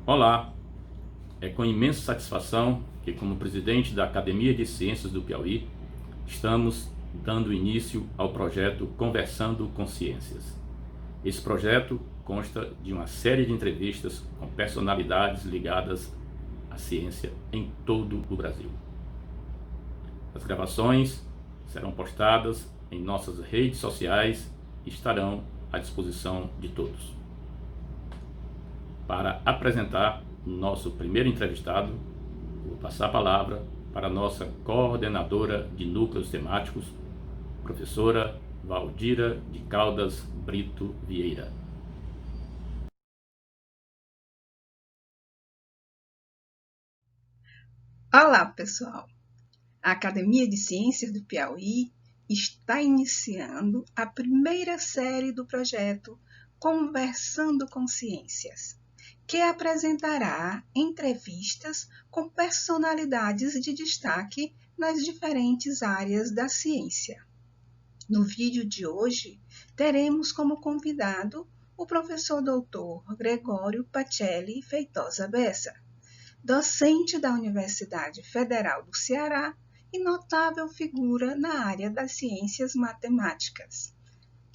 Olá, é com imensa satisfação que, como presidente da Academia de Ciências do Piauí, estamos dando início ao projeto Conversando com Ciências. Esse projeto consta de uma série de entrevistas com personalidades ligadas à ciência em todo o Brasil. As gravações serão postadas em nossas redes sociais e estarão à disposição de todos. Para apresentar nosso primeiro entrevistado, vou passar a palavra para a nossa coordenadora de núcleos temáticos, professora Valdira de Caldas Brito Vieira. Olá, pessoal! A Academia de Ciências do Piauí está iniciando a primeira série do projeto Conversando com Ciências, que apresentará entrevistas com personalidades de destaque nas diferentes áreas da ciência. No vídeo de hoje, teremos como convidado o professor doutor Gregório Pacelli Feitosa Bessa, docente da Universidade Federal do Ceará e notável figura na área das ciências matemáticas,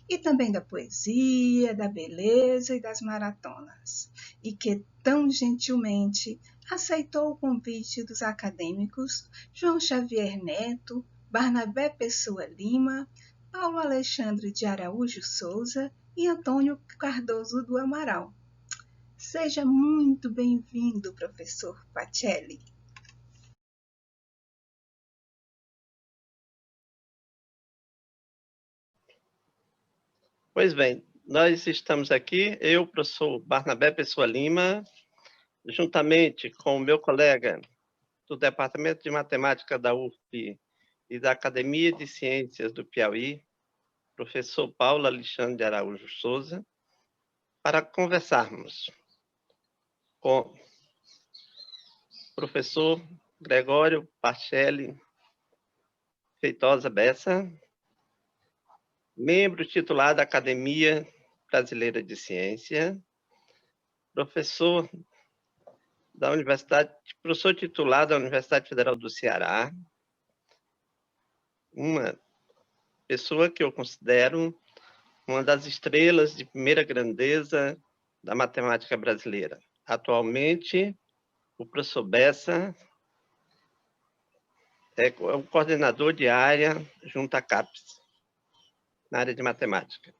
e também da poesia, da beleza e das maratonas, e que tão gentilmente aceitou o convite dos acadêmicos João Xavier Neto, Barnabé Pessoa Lima, Paulo Alexandre de Araújo Souza e Antônio Cardoso do Amaral. Seja muito bem-vindo, professor Pacelli. Pois bem, nós estamos aqui, eu, professor Barnabé Pessoa Lima, juntamente com o meu colega do Departamento de Matemática da UFP e da Academia de Ciências do Piauí, professor Paulo Alexandre de Araújo Souza, para conversarmos com o professor Gregório Pacelli Feitosa Bessa, membro titular da Academia Brasileira de Ciência, professor titular da Universidade Federal do Ceará, uma pessoa que eu considero uma das estrelas de primeira grandeza da matemática brasileira. Atualmente, o professor Bessa é o coordenador de área junto à CAPES, na área de matemática.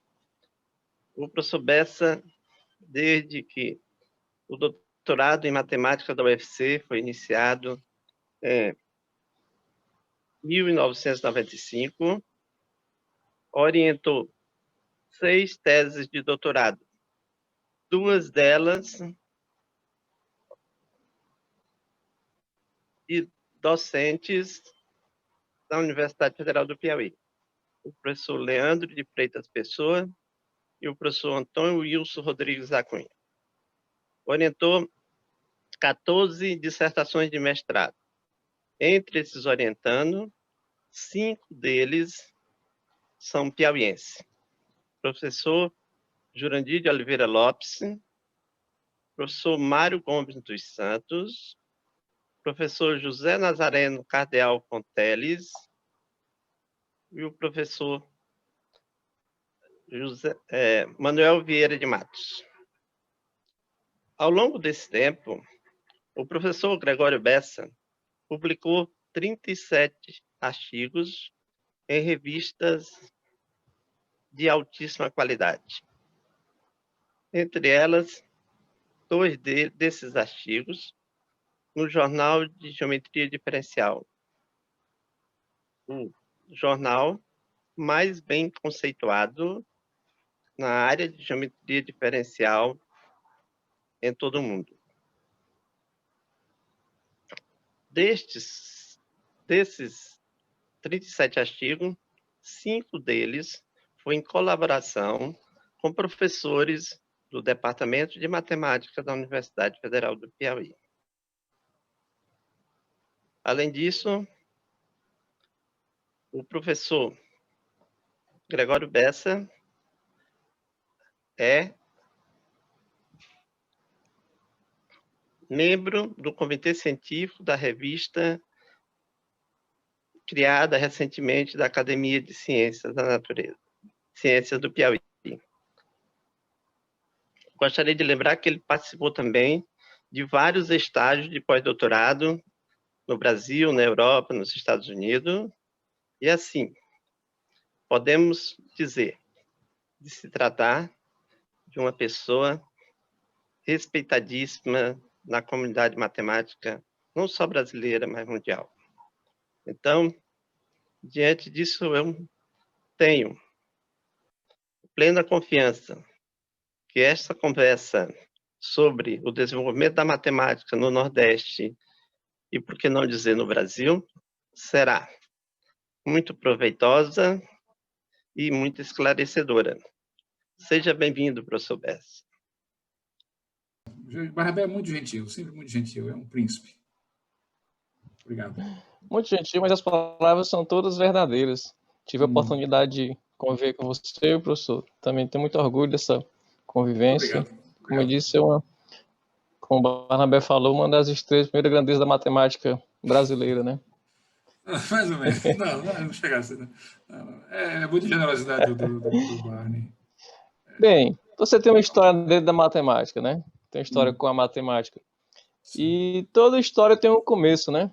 O professor Bessa, desde que o doutorado em matemática da UFC foi iniciado em 1995, orientou 6 teses de doutorado, 2 delas de docentes da Universidade Federal do Piauí, o professor Leandro de Freitas Pessoa e o professor Antônio Wilson Rodrigues da Cunha. Orientou 14 dissertações de mestrado. Entre esses orientando, 5 deles são piauienses. Professor Jurandir de Oliveira Lopes, professor Mário Gomes dos Santos, professor José Nazareno Cardeal Fonteles e o professor Manuel Vieira de Matos. Ao longo desse tempo, o professor Gregório Bessa publicou 37 artigos em revistas de altíssima qualidade. Entre elas, 2 desses artigos no Jornal de Geometria Diferencial, o jornal mais bem conceituado na área de geometria diferencial em todo o mundo. Desses 37 artigos, 5 deles foi em colaboração com professores do Departamento de Matemática da Universidade Federal do Piauí. Além disso, o professor Gregório Bessa é membro do Comitê Científico da revista criada recentemente da Academia de Ciências da Natureza, Ciências do Piauí. Gostaria de lembrar que ele participou também de vários estágios de pós-doutorado no Brasil, na Europa, nos Estados Unidos, e assim, podemos dizer de se tratar de uma pessoa respeitadíssima na comunidade matemática, não só brasileira, mas mundial. Então, diante disso, eu tenho plena confiança que esta conversa sobre o desenvolvimento da matemática no Nordeste e, por que não dizer, no Brasil, será muito proveitosa e muito esclarecedora. Seja bem-vindo, professor Bessa. Barnabé é muito gentil, sempre muito gentil, é um príncipe. Obrigado. Muito gentil, mas as palavras são todas verdadeiras. Tive a oportunidade de conviver com você, professor. Também tenho muito orgulho dessa convivência. Obrigado. Como eu disse, como o Barnabé falou, uma das estrelas, primeira grandeza da matemática brasileira, né? Mais ou menos. Não chega assim. Não. É muita generosidade do Barney. Bem, você tem uma história dentro da matemática, né? Tem uma história com a matemática. Sim. E toda história tem um começo, né?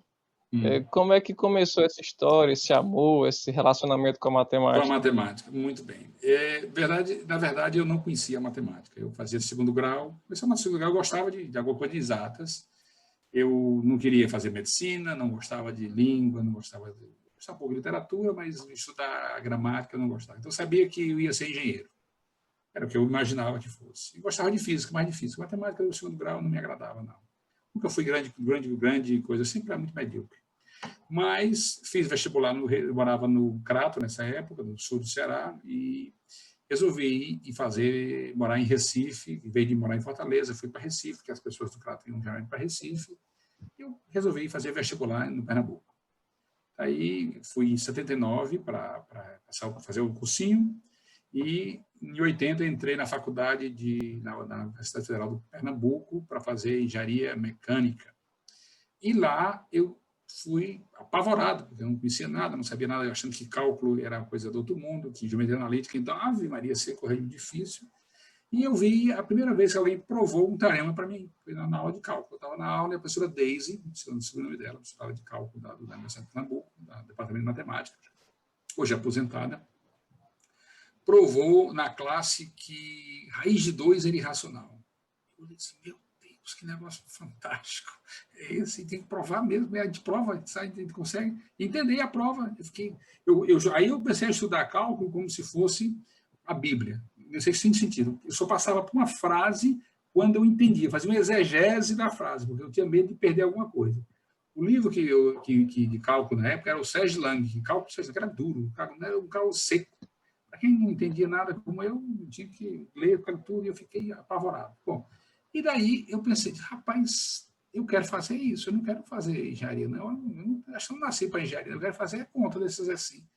Como é que começou essa história, esse amor, esse relacionamento com a matemática? Com a matemática, muito bem. Na verdade, eu não conhecia a matemática. Eu fazia segundo grau. No segundo grau, eu gostava de alguma coisa de exatas. Eu não queria fazer medicina, não gostava de língua, gostava um pouco de literatura, mas estudar gramática eu não gostava. Então, eu sabia que eu ia ser engenheiro. Era o que eu imaginava que fosse. E gostava de física, mais difícil. Matemática no segundo grau não me agradava, não. Nunca fui grande coisa, sempre era muito medíocre. Mas fiz vestibular, eu morava no Crato nessa época, no sul do Ceará, e resolvi morar em Recife, em vez de morar em Fortaleza, fui para Recife, que as pessoas do Crato iam geralmente para Recife, e eu resolvi fazer vestibular no Pernambuco. Aí fui em 79 para fazer o cursinho, e em 80 entrei na faculdade na Universidade Federal do Pernambuco para fazer engenharia mecânica. E lá eu fui apavorado, porque eu não conhecia nada, não sabia nada, achando que cálculo era uma coisa do outro mundo, que geometria analítica, então, Ave Maria, ser correio difícil. E eu vi a primeira vez que alguém provou um teorema para mim, foi na aula de cálculo. Eu estava na aula e a professora Daisy, não sei o nome dela, professora de cálculo da Universidade de Pernambuco, do Departamento de Matemática, hoje aposentada, provou na classe que raiz de 2 era irracional. Eu disse, meu Deus, que negócio fantástico. É esse, tem que provar mesmo. A gente prova, a gente consegue entender a prova. Aí eu comecei a estudar cálculo como se fosse a Bíblia. Não sei se tem sentido. Eu só passava por uma frase quando eu entendia, fazia uma exegese da frase, porque eu tinha medo de perder alguma coisa. O livro de cálculo na época era o Serge Lang, que cálculo era duro, era um cálculo seco. Para quem não entendia nada como eu, tinha que ler tudo e eu fiquei apavorado. Bom, e daí eu pensei, rapaz, eu quero fazer isso, eu não quero fazer engenharia, não. Acho que eu não nasci para engenharia, eu quero fazer a conta desses assim.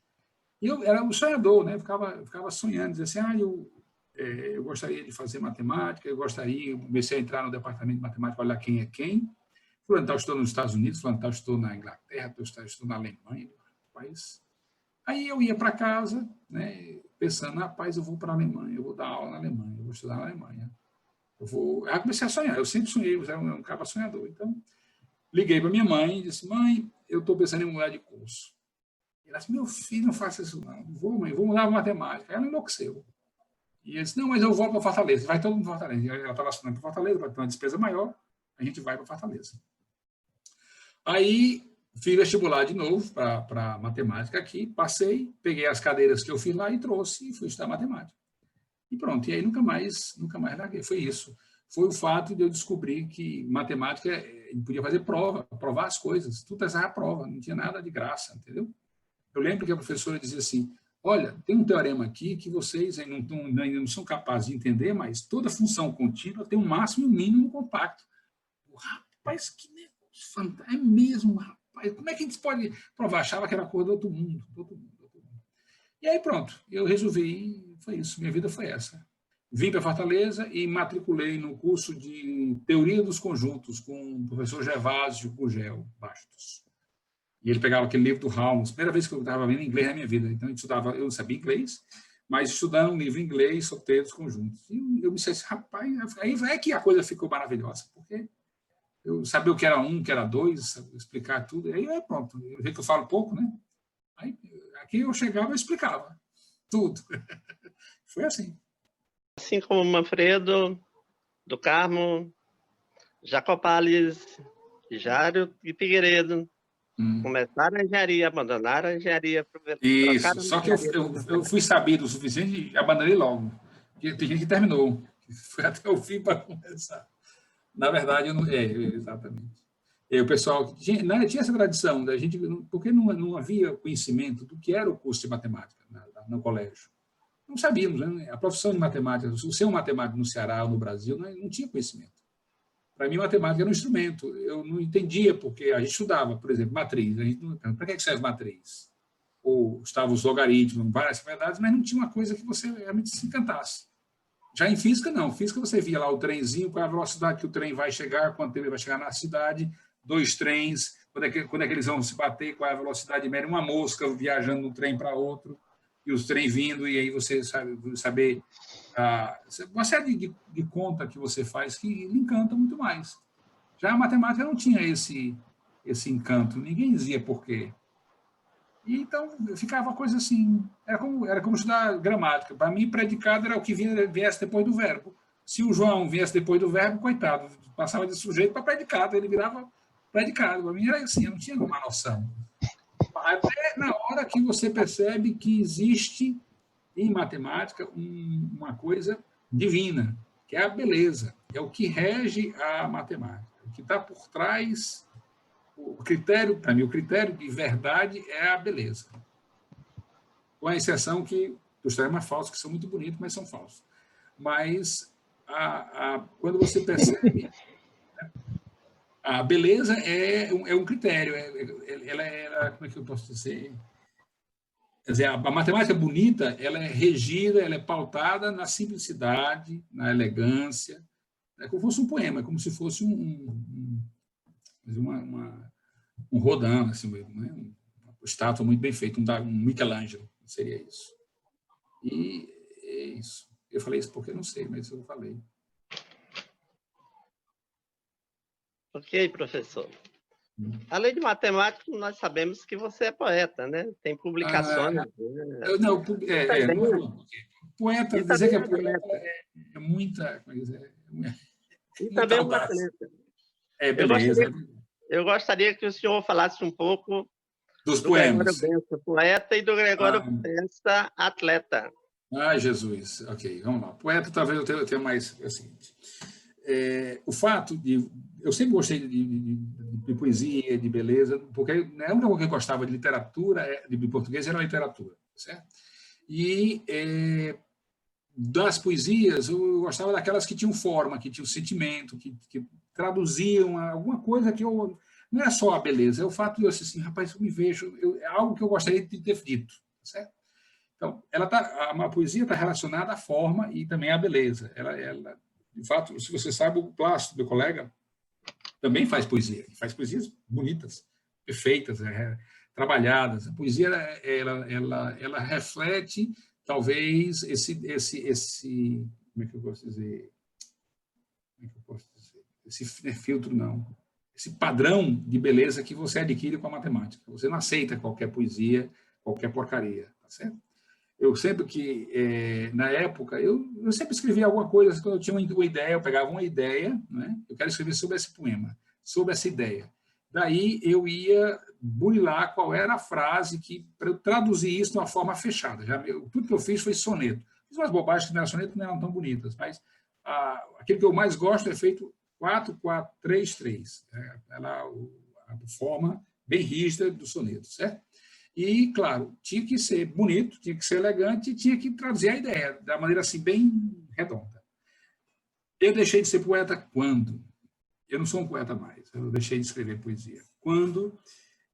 E eu era um sonhador, né? Ficava sonhando, dizia assim, eu gostaria de fazer matemática, eu comecei a entrar no departamento de matemática, olhar quem é quem. Fulano tal estou nos Estados Unidos, fulano tal estou na Inglaterra, estou na Alemanha, rapaz. Aí eu ia para casa, né, pensando, rapaz, eu vou para a Alemanha, eu vou dar aula na Alemanha, eu vou estudar na Alemanha. Aí comecei a sonhar, eu sempre sonhei, eu era um cara sonhador. Então, liguei para minha mãe e disse, mãe, eu estou pensando em mudar de curso. Ela disse, meu filho, não faça isso não. Vou, mãe, vou mudar para matemática. Ela enlouqueceu. E eu disse, não, mas eu vou para Fortaleza. Vai todo mundo para Fortaleza. E ela estava estudando para Fortaleza, vai ter uma despesa maior, a gente vai para Fortaleza. Aí, fiz vestibular de novo para matemática aqui, passei, peguei as cadeiras que eu fiz lá e trouxe e fui estudar matemática. E pronto, e aí nunca mais larguei. Foi isso. Foi o fato de eu descobrir que matemática podia fazer provar as coisas. Tudo precisava a prova, não tinha nada de graça, entendeu? Eu lembro que a professora dizia assim, olha, tem um teorema aqui que vocês ainda não são capazes de entender, mas toda função contínua tem um máximo e um mínimo compacto. Rapaz, que negócio fantástico. É mesmo, rapaz. Como é que a gente pode provar? Achava que era coisa do outro mundo. E aí pronto, eu resolvi, foi isso, minha vida foi essa. vim para Fortaleza e matriculei no curso de Teoria dos Conjuntos com o professor Gervásio Gugel Bastos. E ele pegava aquele livro do Helmholtz, primeira vez que eu estava vendo inglês na minha vida. Então, eu não sabia inglês, mas estudando um livro em inglês sobre teoria dos conjuntos. E eu me disse, rapaz, aí é que a coisa ficou maravilhosa, porque eu sabia o que era um, o que era dois, explicar tudo, aí pronto. Eu vi que eu falo pouco, né? Aí, aqui eu chegava e explicava tudo. Foi assim. Assim como Manfredo, do Carmo, Jacopales, Jário e Figueiredo. Começaram a engenharia, abandonaram a engenharia. Isso, só que eu fui sabido o suficiente e abandonei logo. Porque tem gente que terminou, foi até o fim para começar. Na verdade, eu não. Exatamente. E o pessoal tinha essa tradição, da gente, porque não havia conhecimento do que era o curso de matemática no colégio. Não sabíamos, né? A profissão de matemática, o ser um matemático no Ceará ou no Brasil, não tinha conhecimento. Para mim, matemática era um instrumento. Eu não entendia, porque a gente estudava, por exemplo, matriz. Para que serve matriz? Ou estavam os logaritmos, várias verdades, mas não tinha uma coisa que você realmente se encantasse. Já em física, não. Física, você via lá o trenzinho, qual é a velocidade que o trem vai chegar, quanto tempo ele vai chegar na cidade, 2 trens, quando é que eles vão se bater, qual é a velocidade média, uma mosca viajando de um trem para outro, e os trens vindo, e aí você saber uma série de conta que você faz que lhe encanta muito mais. Já a matemática não tinha esse encanto, ninguém dizia por quê. E então ficava coisa assim, era como estudar gramática. Para mim, predicado era o que viesse depois do verbo. Se o João viesse depois do verbo, coitado, passava de sujeito para predicado, ele virava predicado. Para mim era assim, eu não tinha uma noção. Até na hora que você percebe que existe em matemática uma coisa divina, que é a beleza, é o que rege a matemática. O que está por trás, o critério, para mim, o critério de verdade é a beleza. Com a exceção dos teoremas falsos, que são muito bonitos, mas são falsos. Mas quando você percebe, a beleza é um critério, ela como é que eu posso dizer? Quer dizer, a matemática bonita, ela é regida, ela é pautada na simplicidade, na elegância. É como se fosse um poema, é como se fosse um Rodin, assim, né? Uma estátua muito bem feita, um Michelangelo, seria isso. E é isso. Eu falei isso porque eu não sei, mas eu falei. Ok, professor. Além de matemático, nós sabemos que você é poeta, né? Tem publicações. Poeta, dizer que é poeta é muita coisa. E também uma atleta. Beleza. Eu gostaria que o senhor falasse um pouco dos do poemas. Gregório Bessa, poeta, e do Gregório Bessa, atleta. Jesus. Ok, vamos lá. Poeta, talvez eu tenha mais. É o seguinte. O fato de... Eu sempre gostei de poesia, de beleza, porque a única coisa que eu gostava de literatura, de português, era literatura, certo? E das poesias, eu gostava daquelas que tinham forma, que tinham sentimento, que traduziam alguma coisa que eu... Não é só a beleza, é o fato de eu assim, rapaz, eu me vejo... é algo que eu gostaria de ter dito, certo? Então, uma poesia está relacionada à forma e também à beleza. Ela, de fato, se você sabe, o Plácido, meu colega, também faz poesia. Faz poesias bonitas, perfeitas, trabalhadas. A poesia, ela reflete, talvez, como é que eu posso dizer? Esse filtro, não. Esse padrão de beleza que você adquire com a matemática. Você não aceita qualquer poesia, qualquer porcaria, tá certo? Eu sempre na época, eu sempre escrevia alguma coisa, quando eu tinha uma ideia, eu pegava uma ideia, né? Eu quero escrever sobre esse poema, sobre essa ideia. Daí eu ia burilar qual era a frase para eu traduzir isso de uma forma fechada. Tudo que eu fiz foi soneto. Fiz umas bobagens que não eram soneto, não eram tão bonitas, mas aquele que eu mais gosto é feito 4-4-3-3. A forma bem rígida do soneto, certo? E, claro, tinha que ser bonito, tinha que ser elegante e tinha que traduzir a ideia da maneira assim, bem redonda. Eu deixei de ser poeta quando? Eu não sou um poeta mais, eu deixei de escrever poesia. Quando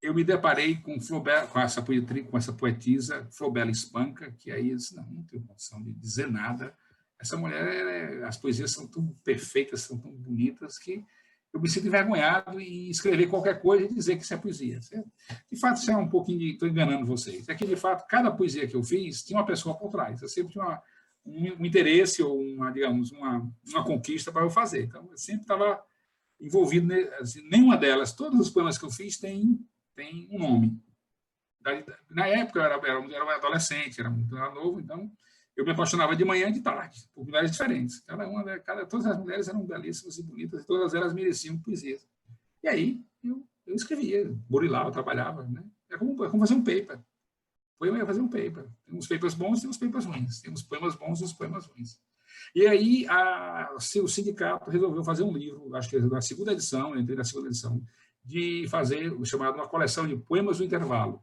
eu me deparei com Flaubert, com essa poetisa, Flaubert Espanca, que aí eu disse, não tenho condição de dizer nada, essa mulher, as poesias são tão perfeitas, são tão bonitas, que eu me sinto envergonhado em escrever qualquer coisa e dizer que isso é poesia. Certo? De fato, isso é um pouquinho de... Estou enganando vocês. É que, de fato, cada poesia que eu fiz tinha uma pessoa por trás. Eu sempre tinha um interesse ou, digamos, uma conquista para eu fazer. Então, eu sempre estava envolvido... Assim, nenhuma delas, todos os poemas que eu fiz tem um nome. Na época, eu era um adolescente, era muito novo, então eu me apaixonava de manhã e de tarde, por mulheres diferentes. Todas as mulheres eram belíssimas e bonitas, e todas elas mereciam poesia. E aí, eu escrevia, burilava, trabalhava. Né? É como fazer um paper. Poema é fazer um paper. Tem uns papers bons e tem uns papers ruins. Tem uns poemas bons e uns poemas ruins. E aí, o sindicato resolveu fazer um livro, acho que na segunda edição, eu entrei na segunda edição, de fazer o chamado uma coleção de poemas do intervalo.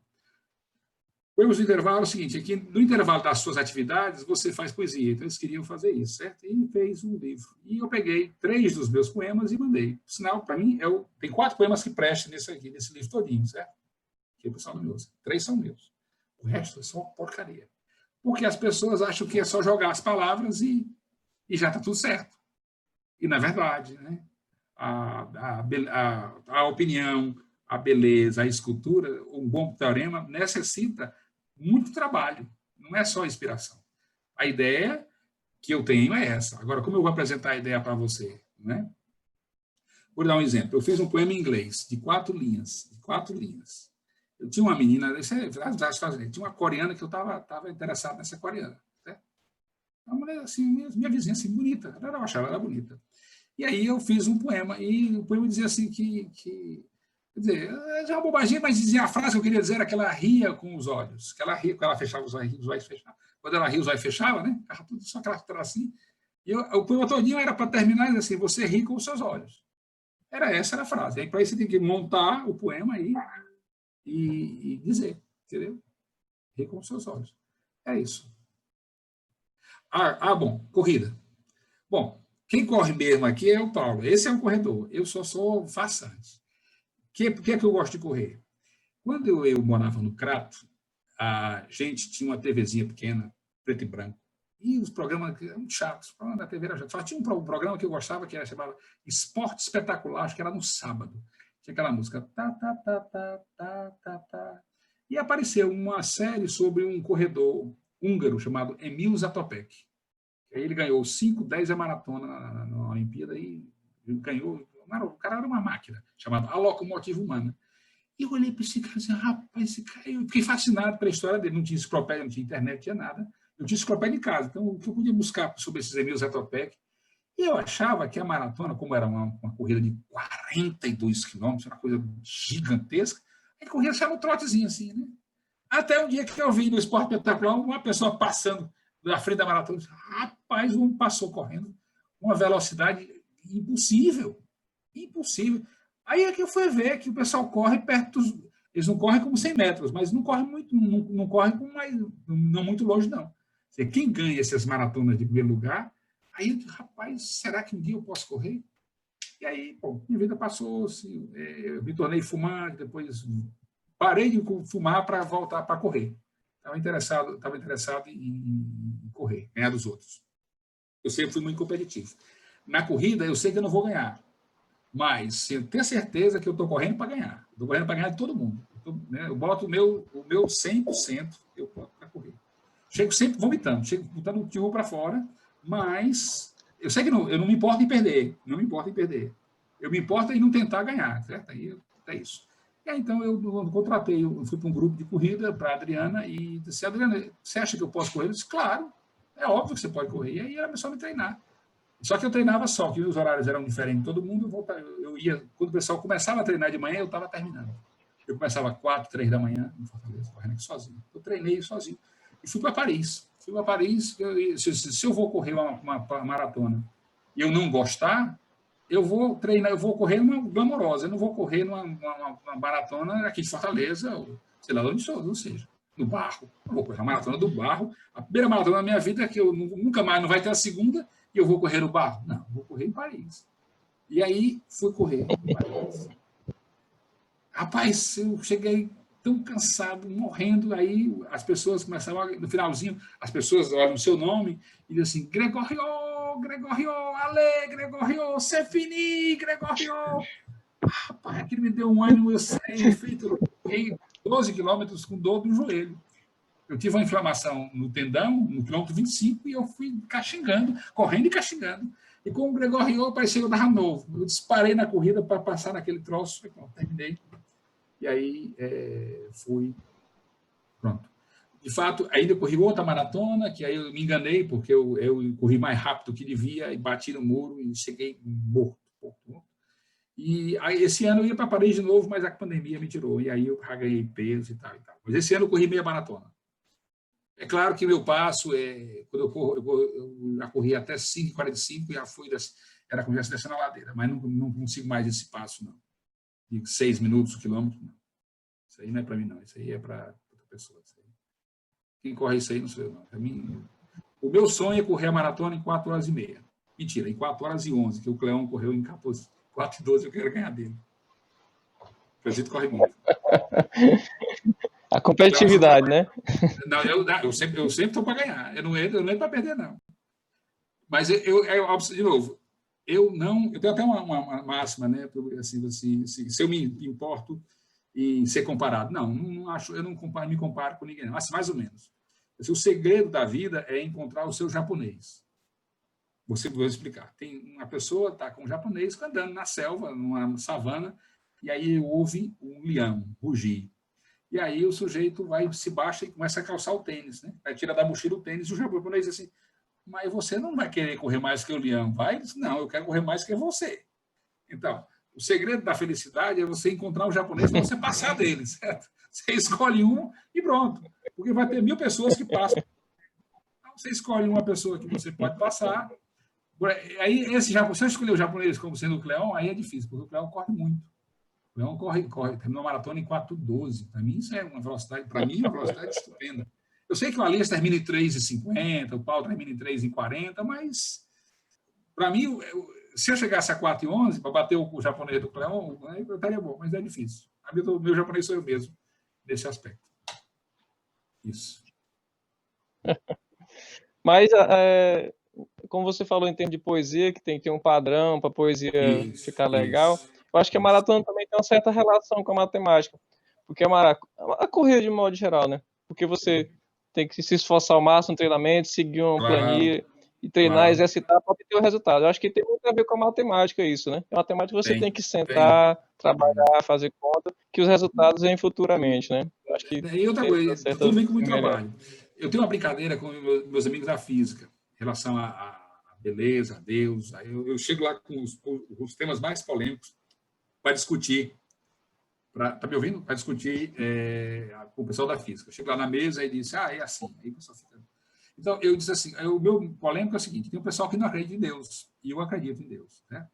Poemas do intervalo é o seguinte, é que no intervalo das suas atividades, você faz poesia. Então, eles queriam fazer isso, certo? E fez um livro. E eu peguei 3 dos meus poemas e mandei. Por sinal, para mim, tem 4 poemas que prestam nesse livro todinho, certo? Que o pessoal não me usa. 3 são meus. O resto é só porcaria. Porque as pessoas acham que é só jogar as palavras e já está tudo certo. E, na verdade, né? A opinião, a beleza, a escultura, um bom teorema necessita muito trabalho, não é só inspiração. A ideia que eu tenho é essa. Agora, como eu vou apresentar a ideia para você? Né? Vou dar um exemplo. Eu fiz um poema em inglês, de 4 linhas. Eu tinha uma menina, tinha uma coreana que eu estava interessado nessa coreana. Certo? Uma mulher, assim, minha vizinha, assim, bonita. Eu achava ela bonita. E aí eu fiz um poema, e o poema dizia assim quer dizer, é uma bobagem, mas dizia a frase que eu queria dizer era que ela ria com os olhos, que ela ria, quando ela fechava os olhos fechavam. Quando ela ria, os olhos fechavam, né? Tudo só aquela assim. E o poema todinho era para terminar assim, você ri com os seus olhos. Essa era a frase. Aí para isso você tem que montar o poema aí e dizer, entendeu? Ri com os seus olhos. É isso. Bom, corrida. Bom, quem corre mesmo aqui é o Paulo. Esse é o corredor. Eu só sou façante. Por que eu gosto de correr? Quando eu morava no Crato, a gente tinha uma TVzinha pequena, preto e branco, e os programas eram muito chatos. O programa da TV era chato. Só tinha um programa que eu gostava, que era chamado Esporte Espetacular, acho que era no sábado. Tinha aquela música. E apareceu uma série sobre um corredor húngaro chamado Emil Zatopek. Ele ganhou 5, 10 a maratona na Olimpíada e ganhou. O cara era uma máquina, chamada A Locomotiva Humana. E eu olhei para esse cara e disse, rapaz, esse cara... Eu fiquei fascinado pela história dele. Não tinha enciclopédia, não tinha internet, não tinha nada. Eu tinha enciclopédia em casa. Então, o que eu podia buscar sobre esses Emil Zatopek? E eu achava que a maratona, como era uma corrida de 42 quilômetros, uma coisa gigantesca, ele corria só no trotezinho assim, né? Até um dia que eu vi no Esporte Espetacular uma pessoa passando na frente da maratona. Rapaz, o homem passou correndo uma velocidade impossível. Impossível. Aí é que eu fui ver que o pessoal corre perto dos... Eles não correm como 100 metros, mas não correm muito, não correm com mais, não muito longe, não. Quem ganha essas maratonas de primeiro lugar, aí eu digo, rapaz, será que um dia eu posso correr? E aí, bom, minha vida passou, assim, eu me tornei fumante, depois parei de fumar para voltar para correr. Estava interessado em correr, ganhar dos outros. Eu sempre fui muito competitivo. Na corrida, eu sei que eu não vou ganhar, mas eu tenho certeza que eu estou correndo para ganhar. Estou correndo para ganhar de todo mundo. Eu boto o meu 100% para correr. Chego sempre vomitando, chego botando o tio para fora, mas eu sei que eu não me importo em perder. Não me importo em perder. Eu me importo em não tentar ganhar, certo? Aí é isso. E aí, então, eu contratei, eu fui para um grupo de corrida para a Adriana e disse, Adriana, você acha que eu posso correr? Eu disse, claro, é óbvio que você pode correr. E aí ela começou a me treinar. Só que eu treinava só, que os horários eram diferentes de todo mundo. Eu ia, quando o pessoal começava a treinar de manhã, eu estava terminando. Eu começava às 4, 3 da manhã, em Fortaleza, correndo aqui sozinho. Eu treinei sozinho. E fui para Paris. Se eu vou correr uma maratona e eu não gostar, eu vou treinar, eu vou correr numa glamourosa, eu não vou correr numa maratona aqui de Fortaleza, ou sei lá onde sou, ou seja, no barro. Eu vou correr a maratona do barro. A primeira maratona da minha vida é que eu nunca mais não vai ter a segunda, e eu vou correr no barro. Não, eu vou correr em Paris. E aí fui correr em Paris. Rapaz, eu cheguei tão cansado, morrendo. Aí as pessoas começavam, no finalzinho, as pessoas olham o seu nome e dizem assim, Gregorio, Ale, Gregorio, c'est fini, Gregorio. Rapaz, aquilo me deu um ânimo, eu saí feito, eu corri 12 quilômetros com dor do joelho. Eu tive uma inflamação no tendão, no quilômetro 25, e eu fui caxingando, correndo e caxingando. E com o Gregorio, parecia que eu estava novo. Eu disparei na corrida para passar naquele troço, e pronto, terminei. E aí fui, pronto. De fato, ainda corri outra maratona, que aí eu me enganei, porque eu corri mais rápido do que devia, e bati no muro e cheguei morto. E aí, esse ano eu ia para Paris de novo, mas a pandemia me tirou, e aí eu já ganhei peso e tal. Mas esse ano eu corri meia maratona. É claro que meu passo, quando eu corro, eu já corri até 5h45 e já fui, era como se descendo na ladeira, mas não consigo mais esse passo, não. De 6 minutos o quilômetro, não. Isso aí não é para mim, não. Isso aí é para outra pessoa. Quem corre isso aí não sou eu, não. Para mim, o meu sonho é correr a maratona em 4h30. Mentira, em 4h11, que o Cleão correu em 4h12, eu quero ganhar dele. O Frazito corre muito. A competitividade, né? Não, eu sempre estou para ganhar. Eu não entro para perder, não. Mas de novo, eu tenho até uma máxima, né? Assim, se eu me importo em ser comparado. Não acho, eu não me comparo com ninguém, mas mais ou menos. O segredo da vida é encontrar o seu japonês. Vou explicar. Tem uma pessoa está com um japonês andando na selva, numa savana, e aí ouve um leão rugir. E aí o sujeito se baixa e começa a calçar o tênis, né? Aí tira da mochila o tênis, e o japonês diz assim, mas você não vai querer correr mais que o leão, vai? Ele diz, não, eu quero correr mais que você. Então, o segredo da felicidade é você encontrar um japonês e você passar dele, certo? Você escolhe um e pronto. Porque vai ter 1000 pessoas que passam. Então, você escolhe uma pessoa que você pode passar. Aí, se eu escolher o japonês como sendo o Cleão, aí é difícil, porque o Cleão corre muito. O Cleão corre, terminou a maratona em 4h12. Para mim, isso é uma velocidade, estupenda. Eu sei que o Alias termina em 3h50, o Paulo termina em 3h40, mas, para mim, se eu chegasse a 4h11 para bater o japonês do Cleão, eu estaria bom, mas é difícil. O meu japonês sou eu mesmo, nesse aspecto. Isso. Mas, como você falou em termos de poesia, que tem que ter um padrão para a poesia ficar legal, eu acho que a maratona também tem uma certa relação com a matemática, porque a corrida de modo geral, né? Porque você tem que se esforçar ao máximo no treinamento, seguir uma planilha e treinar, exercitar para obter o resultado. Eu acho que tem muito a ver com a matemática isso, né? A matemática você tem que sentar, trabalhar, fazer conta, que os resultados vêm futuramente, né? Eu acho que e outra coisa, tudo bem com muito trabalho. Eu tenho uma brincadeira com meus amigos da física, em relação à beleza, a Deus. Aí eu chego lá com os temas mais polêmicos para discutir. Está me ouvindo? Para discutir com o pessoal da física. Eu chego lá na mesa e disse, é assim. Aí o pessoal fica... Então, eu disse assim, o meu polêmico é o seguinte, tem um pessoal que não acredita em Deus, e eu acredito em Deus. Né?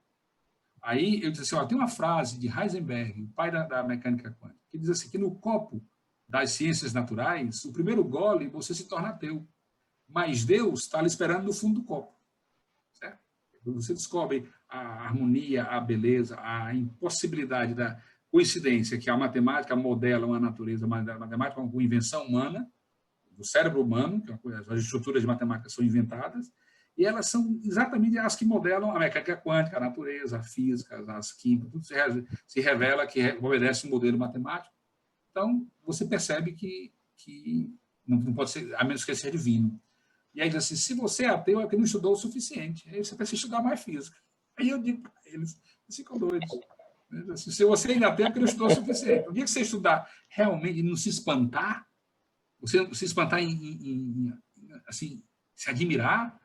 Aí eu disse assim, tem uma frase de Heisenberg, o pai da mecânica quântica, que diz assim, que no copo das ciências naturais, o primeiro gole você se torna ateu, mas Deus está lhe esperando no fundo do copo. Certo? Você descobre a harmonia, a beleza, a impossibilidade da coincidência, que a matemática modela uma natureza, a matemática é uma invenção humana, do cérebro humano, que as estruturas de matemática são inventadas, e elas são exatamente as que modelam a mecânica quântica, a natureza, a física, as químicas, tudo se revela que obedece um modelo matemático. Então, você percebe que não pode ser, a menos que ele seja divino. E aí diz assim, se você é ateu, é porque não estudou o suficiente. Aí você precisa estudar mais física. Aí eu digo para eles, eles ficam doidos. Assim, se você ainda ateu, é porque não estudou o suficiente. O dia que você estudar realmente e não se espantar, você se espantar assim, se admirar,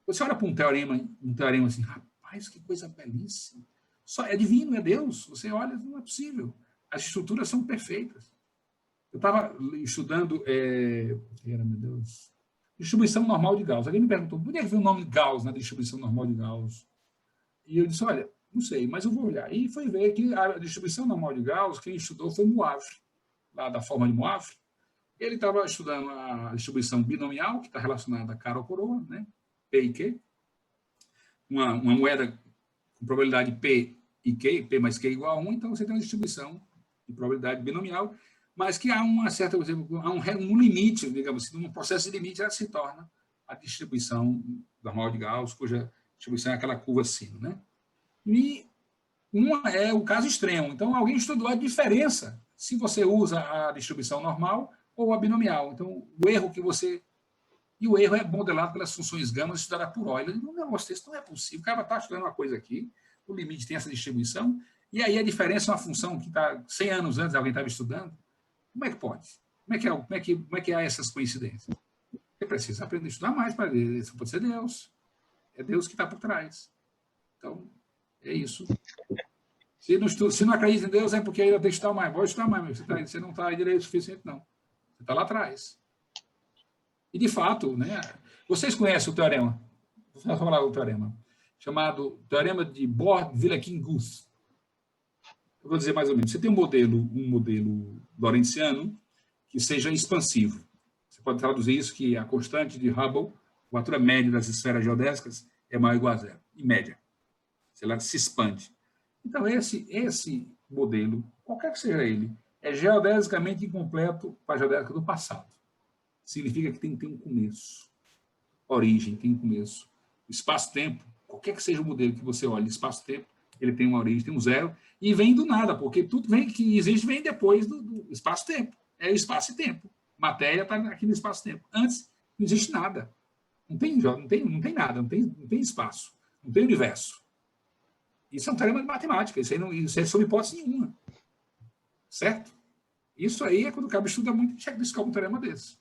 você olha para um teorema assim, rapaz, que coisa belíssima. É divino, é Deus. Você olha, não é possível. As estruturas são perfeitas. Eu estava estudando, meu Deus, distribuição normal de Gauss. Alguém me perguntou, por que veio o nome Gauss na distribuição normal de Gauss? E eu disse, olha, não sei, mas eu vou olhar. E foi ver que a distribuição normal de Gauss, quem estudou foi Moivre, lá da forma de Moivre. Ele estava estudando a distribuição binomial, que está relacionada a cara ou coroa, né? P e Q. Uma moeda com probabilidade P e Q, P mais Q igual a 1, então você tem uma distribuição de probabilidade binomial. mas que há uma certa, por exemplo, há um limite, digamos assim, num processo de limite, ela se torna a distribuição normal de Gauss, cuja distribuição é aquela curva sino, né? E uma é o caso extremo. Então, alguém estudou a diferença se você usa a distribuição normal ou a binomial. Então, o erro que você... E o erro é modelado pelas funções gama estudadas por Euler. Um negócio desse não é possível. O cara está estudando uma coisa aqui, o limite tem essa distribuição, e aí a diferença é uma função que está 100 anos antes alguém estava estudando. Como é que pode? Como é que há essas coincidências? Você precisa aprender a estudar mais para ver. Isso pode ser Deus. É Deus que está por trás. Então, é isso. Se não acredita em Deus, é porque ainda tem que estudar mais. Pode estudar mais, mas você não está direito o suficiente, não. Você está lá atrás. E, de fato, né, vocês conhecem o teorema, vou falar o teorema, chamado Teorema de Borde-Villakin-Guth. Eu vou dizer mais ou menos. Você tem um modelo lorentziano que seja expansivo. Você pode traduzir isso que a constante de Hubble, a altura média das esferas geodésicas, é maior ou igual a zero, em média. Ela se expande. Então, esse modelo, qualquer que seja ele, é geodesicamente incompleto para a geodésica do passado. Significa que tem que ter um começo. Origem tem um começo. O espaço-tempo, qualquer que seja o modelo que você olhe, espaço-tempo, ele tem uma origem, tem um zero, e vem do nada, porque tudo que existe vem depois do espaço-tempo. É espaço e tempo. Matéria está aqui no espaço-tempo. Antes, não existe nada. Não tem nada, não tem espaço, não tem universo. Isso é um teorema de matemática, isso é sob hipótese nenhuma. Certo? Isso aí é quando o cabo estuda muito e descobre um teorema desse.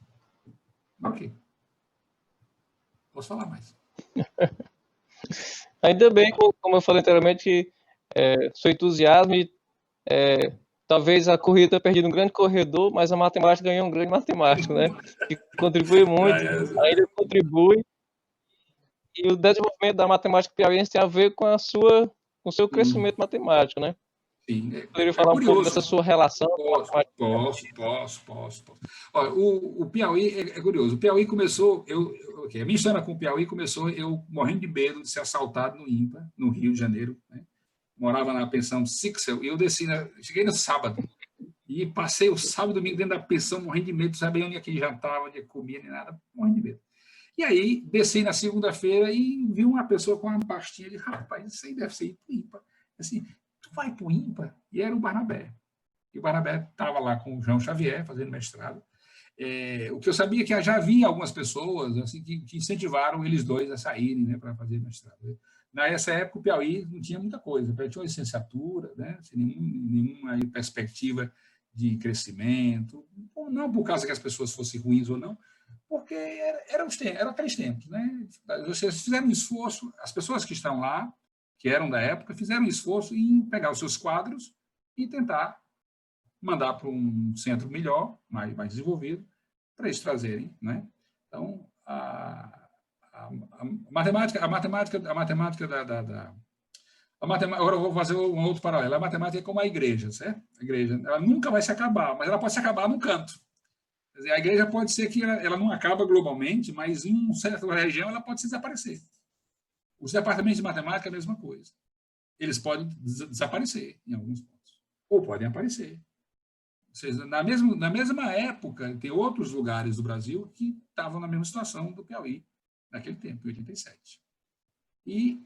Ok. Posso falar mais. Ainda bem, como eu falei anteriormente, seu entusiasmo e talvez a corrida tenha perdido um grande corredor, mas a matemática ganhou um grande matemático, né? Que contribui muito, ainda contribui. E o desenvolvimento da matemática piauiense tem a ver com o seu crescimento matemático, né? Sim. Poderia falar um pouco dessa sua relação? Posso. Olha, o Piauí é curioso. O Piauí começou... a minha história com o Piauí começou eu morrendo de medo de ser assaltado no IMPA, no Rio de Janeiro. Né? Morava na pensão Sixel e eu cheguei no sábado e passei o sábado e domingo dentro da pensão morrendo de medo, não sabia onde é que jantava, onde é que comia, nem nada, morrendo de medo. E aí, desci na segunda-feira e vi uma pessoa com uma pastinha de rapaz, isso aí deve ser ir para o IMPA. Assim, tu vai para o IMPA? E era o Barnabé. E o Barnabé estava lá com o João Xavier, fazendo mestrado. O que eu sabia é que já havia algumas pessoas assim, que incentivaram eles dois a saírem, né, para fazer mestrado. Nessa época, o Piauí não tinha muita coisa. O Piauí tinha uma licenciatura, né, sem nenhuma perspectiva de crescimento. Não por causa que as pessoas fossem ruins ou não, porque eram aqueles tempos. Né? Vocês fizeram um esforço, as pessoas que estão lá, que eram da época, fizeram um esforço em pegar os seus quadros e tentar mandar para um centro melhor, mais desenvolvido, para eles trazerem. Né? Então, a matemática agora eu vou fazer um outro paralelo. A matemática é como a igreja, certo? A igreja, ela nunca vai se acabar, mas ela pode se acabar num canto. Quer dizer, a igreja pode ser que ela não acaba globalmente, mas em uma certa região ela pode se desaparecer. Os departamentos de matemática é a mesma coisa. Eles podem desaparecer em alguns pontos, ou podem aparecer. Ou seja, na mesma época, tem outros lugares do Brasil que estavam na mesma situação do Piauí, naquele tempo, em 87. E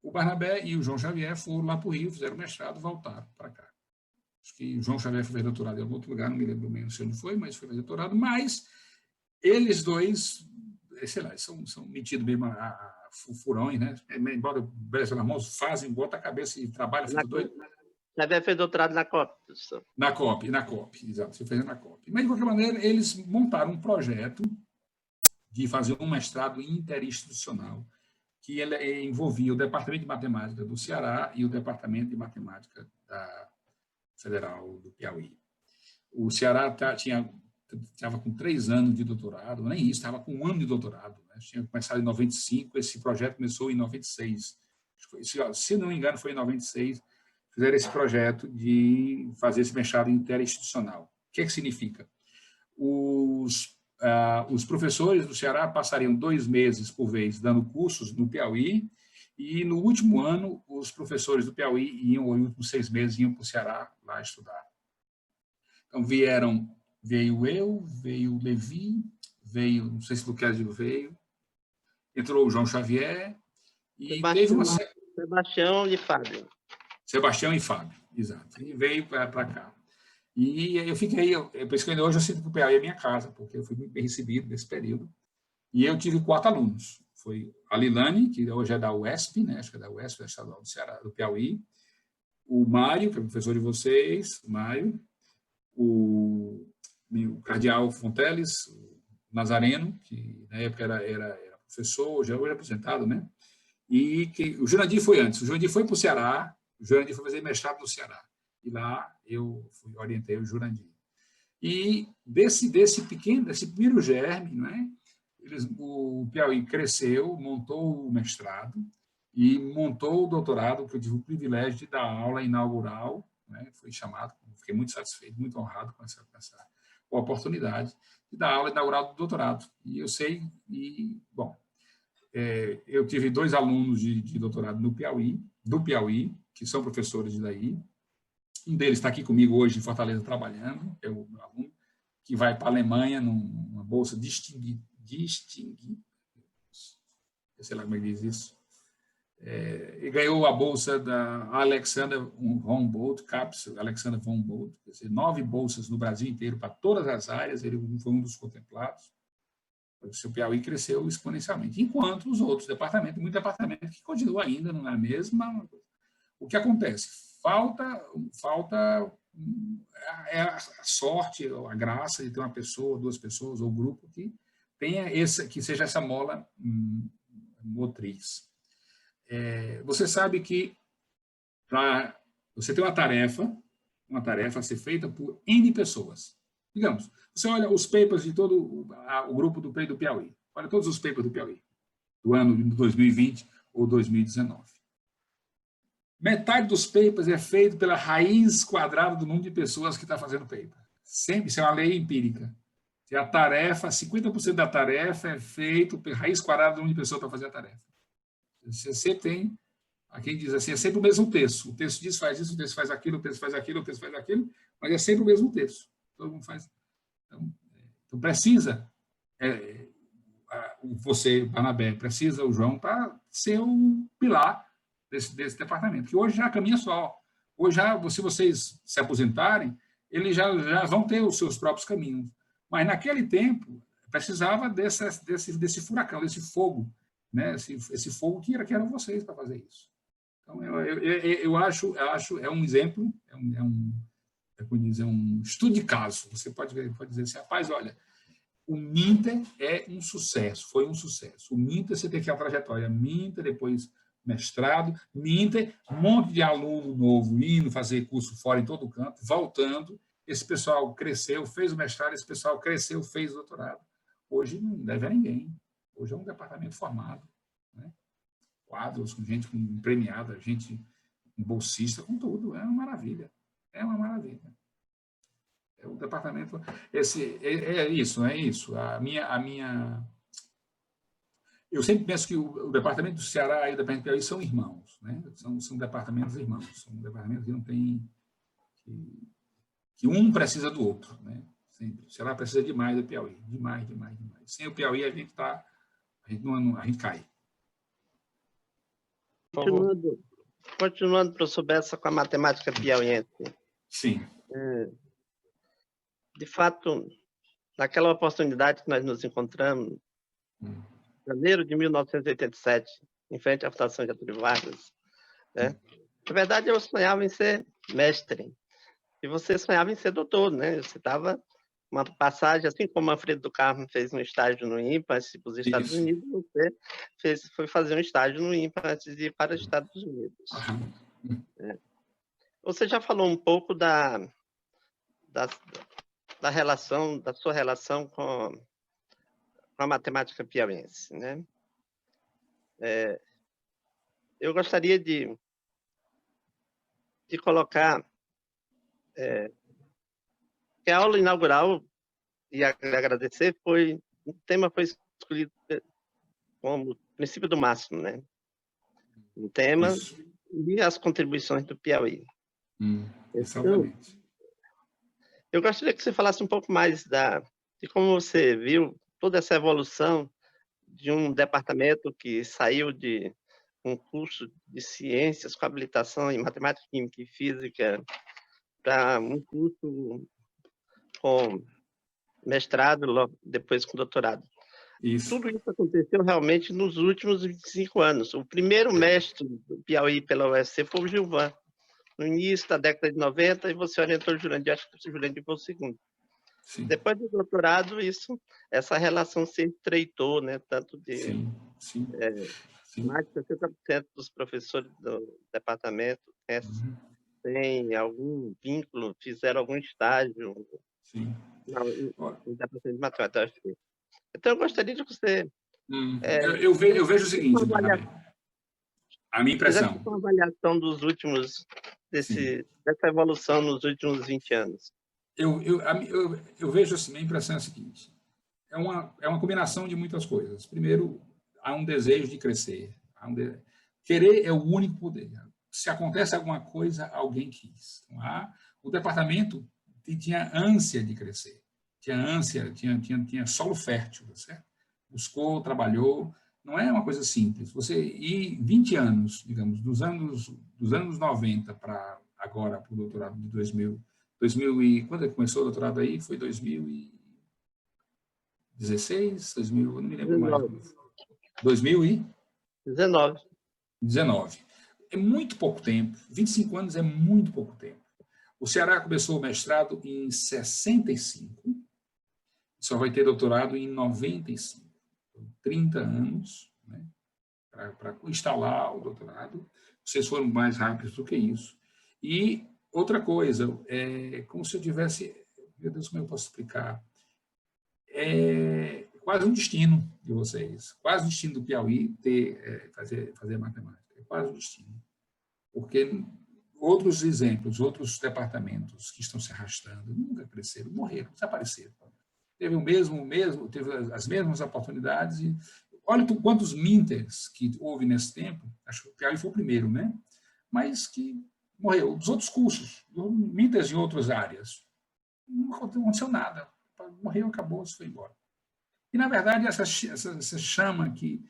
o Barnabé e o João Xavier foram lá para o Rio, fizeram mestrado, voltaram para cá. Acho que o João Xavier foi doutorado em algum outro lugar, não me lembro bem se ele foi, mas foi doutorado. Mas eles dois, sei lá, são metidos mesmo a furões, né? Embora o Brasil na mão, fazem, bota a cabeça e trabalha, fica doido. Xavier fez doutorado na COP. Na COP, exato, você fez na COP. Mas, de qualquer maneira, eles montaram um projeto de fazer um mestrado interinstitucional que ele envolvia o Departamento de Matemática do Ceará e o Departamento de Matemática da Federal do Piauí. O Ceará estava com 3 anos de doutorado, nem isso, estava com 1 ano de doutorado. Né? Tinha começado em 95, esse projeto começou em 96. Se não me engano, foi em 96, fizeram esse projeto de fazer esse mestrado interinstitucional. O que significa? Os professores do Ceará passariam 2 meses por vez dando cursos no Piauí, e no último ano, os professores do Piauí iam, ou nos últimos 6 meses, iam para o Ceará lá estudar. Então, veio eu, veio o Levi, veio, não sei se o Luquezio veio, entrou o João Xavier, e teve uma... Sebastião e Fábio. Sebastião e Fábio, exato. E veio para cá. E eu fiquei, por isso que hoje eu sinto que o Piauí é minha casa, porque eu fui muito bem recebido nesse período. E eu tive 4 alunos. Foi a Lilane, que hoje é da UESP, né? Acho que é da UESP, da Estadual do Ceará, do Piauí. O Mário, que é professor de vocês, o Mário. O Cardeal Fonteles, o Nazareno, que na época era professor, hoje é aposentado, né? E o Jurandir foi antes. O Jurandir foi para o Ceará, o Jurandir foi fazer mestrado no Ceará. E lá eu orientei o Jurandir. E desse primeiro germe, né, o Piauí cresceu, montou o mestrado e montou o doutorado, que eu tive o privilégio de dar aula inaugural, né, foi chamado, fiquei muito satisfeito, muito honrado com essa oportunidade de dar aula inaugural do doutorado. E eu sei, bom, eu tive 2 alunos de doutorado do Piauí, que são professores de daí. Um deles está aqui comigo hoje em Fortaleza trabalhando, é o meu aluno, que vai para a Alemanha numa bolsa distinguida, sei lá como é que diz isso, e ganhou a bolsa da Alexander von Humboldt, Alexander von Humboldt, quer dizer, 9 bolsas no Brasil inteiro para todas as áreas, ele foi um dos contemplados. O seu Piauí cresceu exponencialmente, enquanto os outros departamentos, muito departamento que continua ainda não é a mesma. O que acontece? Falta a sorte, a graça de ter uma pessoa, 2 pessoas ou grupo que tenha que seja essa mola motriz. Você sabe que para você ter uma tarefa a ser feita por N pessoas. Digamos, você olha os papers de todo o grupo do Piauí, olha todos os papers do Piauí, do ano de 2020 ou 2019. Metade dos papers é feito pela raiz quadrada do número de pessoas que está fazendo paper. Sempre, isso é uma lei empírica. Se a tarefa, 50% da tarefa é feito pela raiz quadrada do número de pessoas para fazer a tarefa. Você sempre tem, a quem diz assim, é sempre o mesmo texto. O texto diz, faz isso, o texto faz aquilo, o texto faz aquilo, o texto faz aquilo, mas é sempre o mesmo texto. Todo mundo faz. Então precisa, você, Barnabé, precisa o João para ser o pilar desse departamento, que hoje já caminha só. Hoje, se vocês se aposentarem, eles já vão ter os seus próprios caminhos. Mas, naquele tempo, precisava desse furacão, desse fogo, né? Esse fogo que eram vocês para fazer isso. Então, eu acho é um exemplo, é um estudo de caso. Você pode dizer assim, rapaz, olha, o Minter é um sucesso, foi um sucesso. O Minter, você tem aqui a trajetória Minter, depois mestrado, Minter, um monte de aluno novo indo fazer curso fora em todo canto, voltando, esse pessoal cresceu, fez o mestrado, esse pessoal cresceu, fez o doutorado. Hoje não deve a ninguém. Hoje é um departamento formado, né? Quadros com gente premiada, gente bolsista, com tudo. É uma maravilha. É uma maravilha. É o departamento... é isso. Eu sempre penso que o departamento do Ceará e o departamento do Piauí são irmãos, né? São departamentos irmãos, são departamentos que não tem... que um precisa do outro, né? Sempre. O Ceará precisa demais do Piauí, demais. Sem o Piauí a gente cai. Continuando, professor Bessa, com a matemática piauiense. Sim. De fato, naquela oportunidade que nós nos encontramos, em janeiro de 1987, em frente à Fundação Getúlio Vargas, né? Na verdade, eu sonhava em ser mestre, e você sonhava em ser doutor, né? Você estava uma passagem, assim como o Manfredo do Carmo fez um estágio no INPA antes de ir para os Estados Unidos, você foi fazer um estágio no INPA antes de ir para os Estados Unidos. Você já falou um pouco da sua relação com a matemática piauiense, né? Eu gostaria de colocar que a aula inaugural, e agradecer, o tema foi escolhido como princípio do máximo, né? Um tema e as contribuições do Piauí. Exatamente. Eu gostaria que você falasse um pouco mais de como você viu toda essa evolução de um departamento que saiu de um curso de ciências com habilitação em matemática, química e física para um curso com mestrado, depois com doutorado. Isso. Tudo isso aconteceu realmente nos últimos 25 anos. O primeiro mestre do Piauí pela UFC foi o Gilvan, no início da década de 90, e você orientou o Jurandir, acho que o Jurandir foi o segundo. Sim. Depois do doutorado, essa relação se estreitou, né? Tanto de sim. mais de 60% dos professores do departamento têm algum vínculo, fizeram algum estágio no departamento de matemática. Então, eu gostaria de que você... Eu vejo o seguinte, a minha impressão. Fizesse uma avaliação dos últimos, dessa evolução nos últimos 20 anos. Eu vejo assim, minha impressão é a seguinte, é uma combinação de muitas coisas. Primeiro, há um desejo de crescer. Querer é o único poder. Se acontece alguma coisa, alguém quis. Então, o departamento tinha ânsia de crescer, tinha ânsia, tinha solo fértil, tá certo? Buscou, trabalhou. Não é uma coisa simples. Você ir 20 anos, digamos, dos anos 90 para agora, para o doutorado de 2000 e quando começou o doutorado aí? Foi 2016, 2000, eu não me lembro mais. 2019. É muito pouco tempo. 25 anos é muito pouco tempo. O Ceará começou o mestrado em 65, só vai ter doutorado em 95. 30 anos, né, para instalar o doutorado. Vocês foram mais rápidos do que isso. E outra coisa, como se eu tivesse... Meu Deus, como eu posso explicar? É quase um destino de vocês, quase o destino do Piauí fazer matemática. É quase um destino. Porque outros exemplos, outros departamentos que estão se arrastando, nunca cresceram, morreram, desapareceram. Teve teve as mesmas oportunidades. E olha quantos Minters que houve nesse tempo. Acho que o Piauí foi o primeiro, né? Mas que morreu. Os outros cursos, Minters em outras áreas, não aconteceu nada. Morreu, acabou, se foi embora. E, na verdade, essa chama que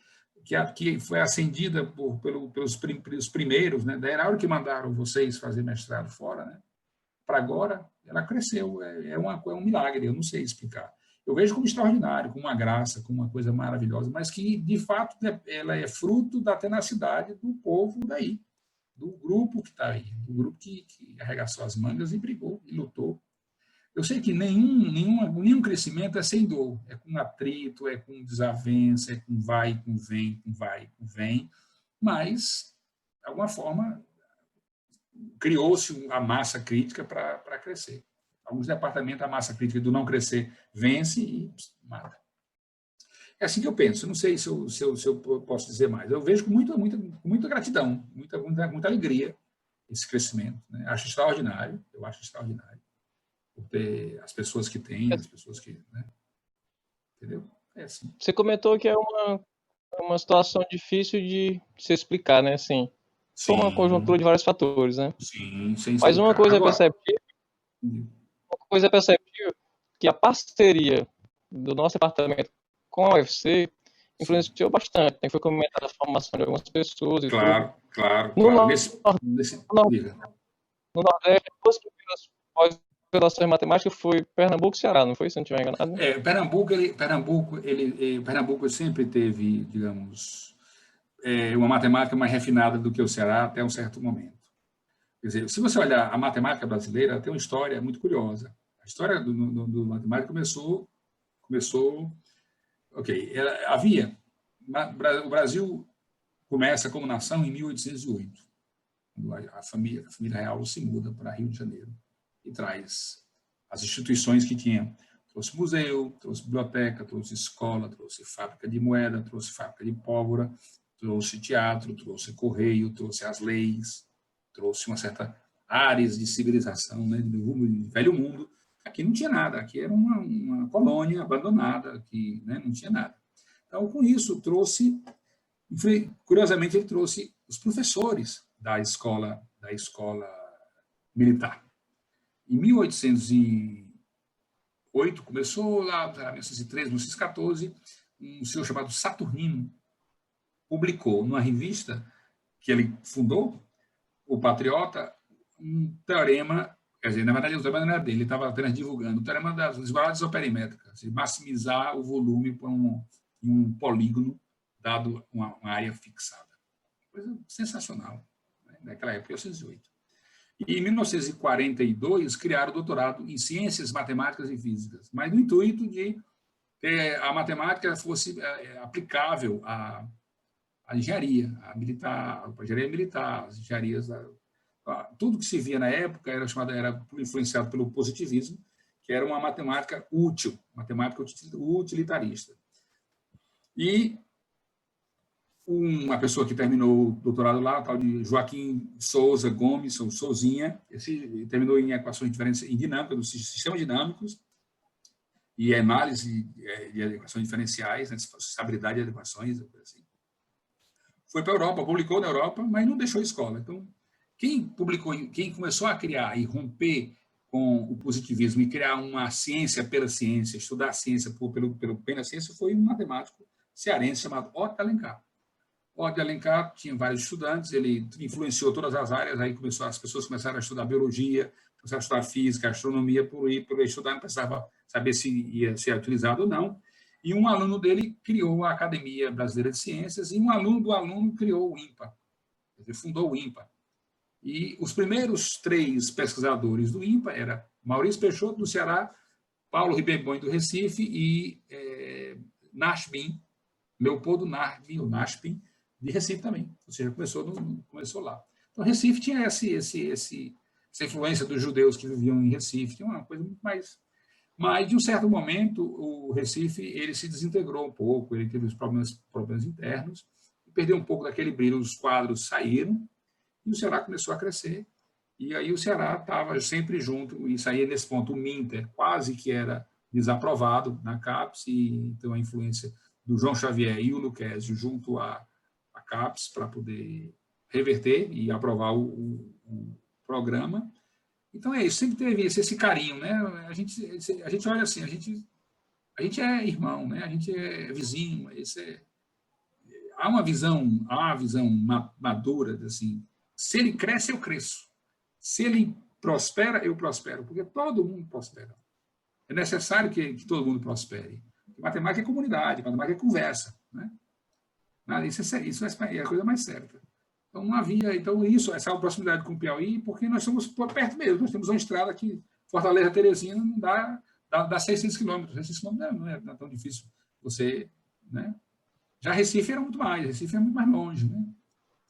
foi acendida pelos primeiros, né? Daí, na hora que mandaram vocês fazer mestrado fora, né? Para agora, ela cresceu. É um milagre, eu não sei explicar. Eu vejo como extraordinário, como uma graça, como uma coisa maravilhosa, mas que, de fato, ela é fruto da tenacidade do povo daí, do grupo que está aí, do grupo que arregaçou as mangas e brigou, e lutou. Eu sei que nenhum crescimento é sem dor, é com atrito, é com desavença, é com vai, com vem, com vai, com vem, mas, de alguma forma, criou-se a massa crítica para crescer. Alguns departamentos, a massa crítica do não crescer vence e mata. É assim que eu penso. Não sei se eu posso dizer mais. Eu vejo com muita gratidão, muita alegria esse crescimento. Né? Acho extraordinário. Eu acho extraordinário. Por ter as pessoas que têm, as pessoas que... Né? Entendeu? É assim. Você comentou que é uma situação difícil de se explicar, né? Assim, foi uma conjuntura de vários fatores, né? Sim, sem explicar. Mas uma coisa é perceptível, que a parceria do nosso departamento com a UFC influenciou bastante, né? Foi comentada a formação de algumas pessoas. Claro. No Nordeste, duas primeiras pós-graduações em matemática foi Pernambuco e Ceará, não foi? Se não estiver enganado. Pernambuco sempre teve, digamos, uma matemática mais refinada do que o Ceará até um certo momento. Quer dizer, se você olhar a matemática brasileira, ela tem uma história muito curiosa. A história do matemática começou ok, o Brasil começa como nação em 1808, quando a família real se muda para Rio de Janeiro e traz as instituições que tinha. Trouxe museu, trouxe biblioteca, trouxe escola, trouxe fábrica de moeda, trouxe fábrica de pólvora, trouxe teatro, trouxe correio, trouxe as leis, trouxe uma certa áreas de civilização, né, do velho mundo. Aqui não tinha nada, aqui era uma colônia abandonada, aqui, né, não tinha nada. Então, com isso, curiosamente, ele trouxe os professores da escola militar. Em 1800 1908, começou lá, em 1913, 1914, um senhor chamado Saturnino publicou numa revista que ele fundou, o Patriota, um teorema, quer dizer, na verdade o teorema não era dele, ele estava apenas divulgando, o teorema das desigualdades operimétricas, maximizar o volume por um polígono dado uma área fixada. Coisa sensacional, né? Naquela época, 1908. E em 1942, criaram o doutorado em Ciências Matemáticas e Físicas, mas no intuito de que a matemática fosse aplicável à engenharia, a engenharia militar, as engenharias. Tudo que se via na época era influenciado pelo positivismo, que era uma matemática útil, matemática utilitarista. E uma pessoa que terminou o doutorado lá, o tal de Joaquim Souza Gomes, ou Souzinha, terminou em equações diferentes, em dinâmica, dos sistemas dinâmicos, e análise de equações diferenciais, né, estabilidade de equações, assim. Foi para a Europa, publicou na Europa, mas não deixou a escola. Então, quem começou a criar e romper com o positivismo e criar uma ciência pela ciência, estudar a ciência pela ciência, foi um matemático cearense chamado Otto Alencar. Otto Alencar tinha vários estudantes, ele influenciou todas as áreas, aí as pessoas começaram a estudar biologia, começaram a estudar física, astronomia, por estudar, não precisava saber se ia ser utilizado ou não. E um aluno dele criou a Academia Brasileira de Ciências, e um aluno do aluno criou o INPA, ele fundou o INPA. E os primeiros 3 pesquisadores do INPA eram Maurício Peixoto, do Ceará, Paulo Ribeiro do Recife e Nashbin, Leopoldo Nashbin, de Recife também. Ou seja, começou lá. Então, Recife tinha essa influência dos judeus que viviam em Recife, tinha uma coisa muito mais... Mas, de um certo momento, o Recife ele se desintegrou um pouco, ele teve os problemas internos, e perdeu um pouco daquele brilho, os quadros saíram, e o Ceará começou a crescer, e aí o Ceará estava sempre junto, e saía nesse ponto. O Minter quase que era desaprovado na CAPES, e então a influência do João Xavier e o Luquezzi junto à CAPES para poder reverter e aprovar o programa. Então é isso, sempre teve esse carinho, né? A gente olha assim, a gente é irmão, né? A gente é vizinho, há uma visão madura, assim, se ele cresce, eu cresço. Se ele prospera, eu prospero, porque todo mundo prospera. É necessário que todo mundo prospere. Matemática é comunidade, matemática é conversa, né? Isso é a coisa mais certa. Então, não havia... Então, essa proximidade com o Piauí, porque nós somos por perto mesmo. Nós temos uma estrada que Fortaleza-Teresina não dá 600 quilômetros. 600 quilômetros não é tão difícil você... Né? Já Recife era muito mais longe, né?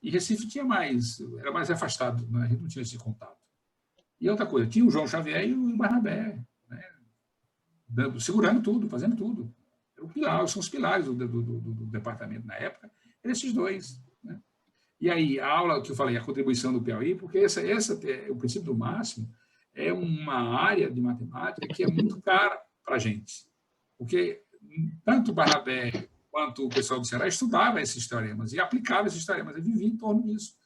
E Recife era mais afastado, né? A gente não tinha esse contato. E outra coisa, tinha o João Xavier e o Barnabé, né? Segurando tudo, fazendo tudo. São os pilares do departamento na época, eram esses dois. Né? E aí, a aula que eu falei, a contribuição do Piauí, porque o princípio do máximo é uma área de matemática que é muito cara para a gente. Porque tanto o Barnabé quanto o pessoal do Ceará estudava esses teoremas e aplicava esses teoremas, e vivia em torno disso.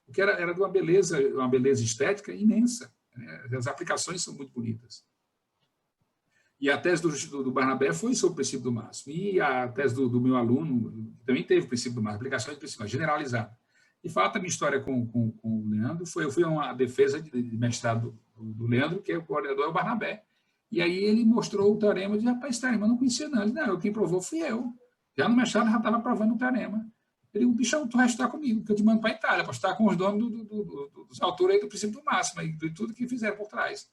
Porque era de uma beleza estética imensa. Né? As aplicações são muito bonitas. E a tese do Barnabé foi sobre o princípio do máximo. E a tese do meu aluno também teve o princípio do máximo, aplicações do princípio generalizada. De fato, a minha história com o Leandro eu fui uma defesa de mestrado do Leandro, que é o coordenador, é o Barnabé. E aí ele mostrou o teorema, eu disse, rapaz, esse teorema eu não conhecia não. Ele disse, não, quem provou fui eu. Já no mestrado já estava provando o teorema. Ele disse, bichão, tu vai estudar comigo, que eu te mando para a Itália, para estudar com os donos dos autores aí do princípio do máximo, e de tudo que fizeram por trás.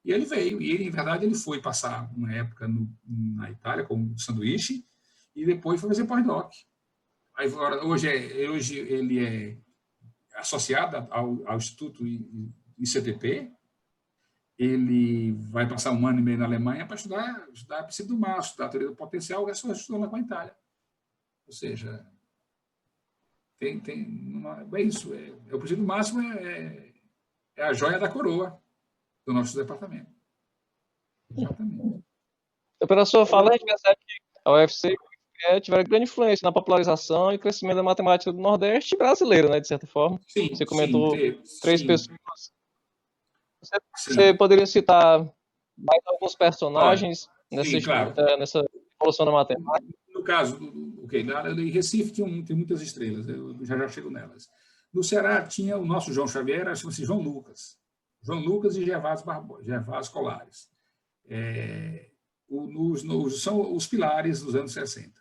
E ele veio, e ele, em verdade, ele foi passar uma época na Itália como sanduíche, e depois foi fazer pós-doc. Hoje ele é associado ao Instituto ICTP, ele vai passar 1 ano e meio na Alemanha para estudar o princípio do máximo, estudar a teoria do potencial, o resto estudou lá com a Itália. Ou seja, é isso, o princípio do máximo é a joia da coroa do nosso departamento. Exatamente. Então, pela sua fala, a gente percebe que a UFC tiveram grande influência na popularização e crescimento da matemática do Nordeste brasileiro, né, de certa forma. Sim, você comentou sim, 3 pessoas. Você poderia citar mais alguns personagens sim, claro. nessa evolução da matemática? No caso, em Recife tem muitas estrelas, eu já chego nelas. No Ceará tinha o nosso João Xavier, chama-se João Lucas. João Lucas e Gervásio Colares. São os pilares dos anos 60.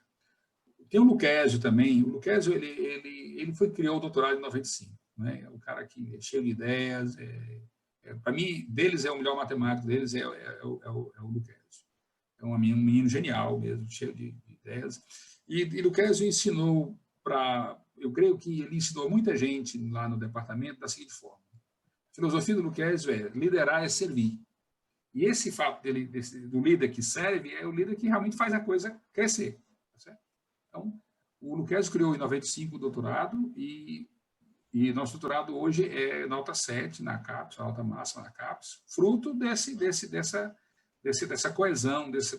Tem o Luquésio também. O Luquésio ele criou o doutorado em 95. Né? É um cara que é cheio de ideias. Para mim, deles é o melhor matemático deles, é o Luquésio. É um menino genial mesmo, cheio de ideias. E Luquésio ensinou eu creio que ele ensinou muita gente lá no departamento da seguinte forma. A filosofia do Luquésio é liderar é servir. E esse fato do líder que serve é o líder que realmente faz a coisa crescer. Tá certo? Então, o Luquésio criou em 95 o doutorado e nosso doutorado hoje é nota 7 na CAPES, alta máxima na CAPES, fruto dessa coesão, desse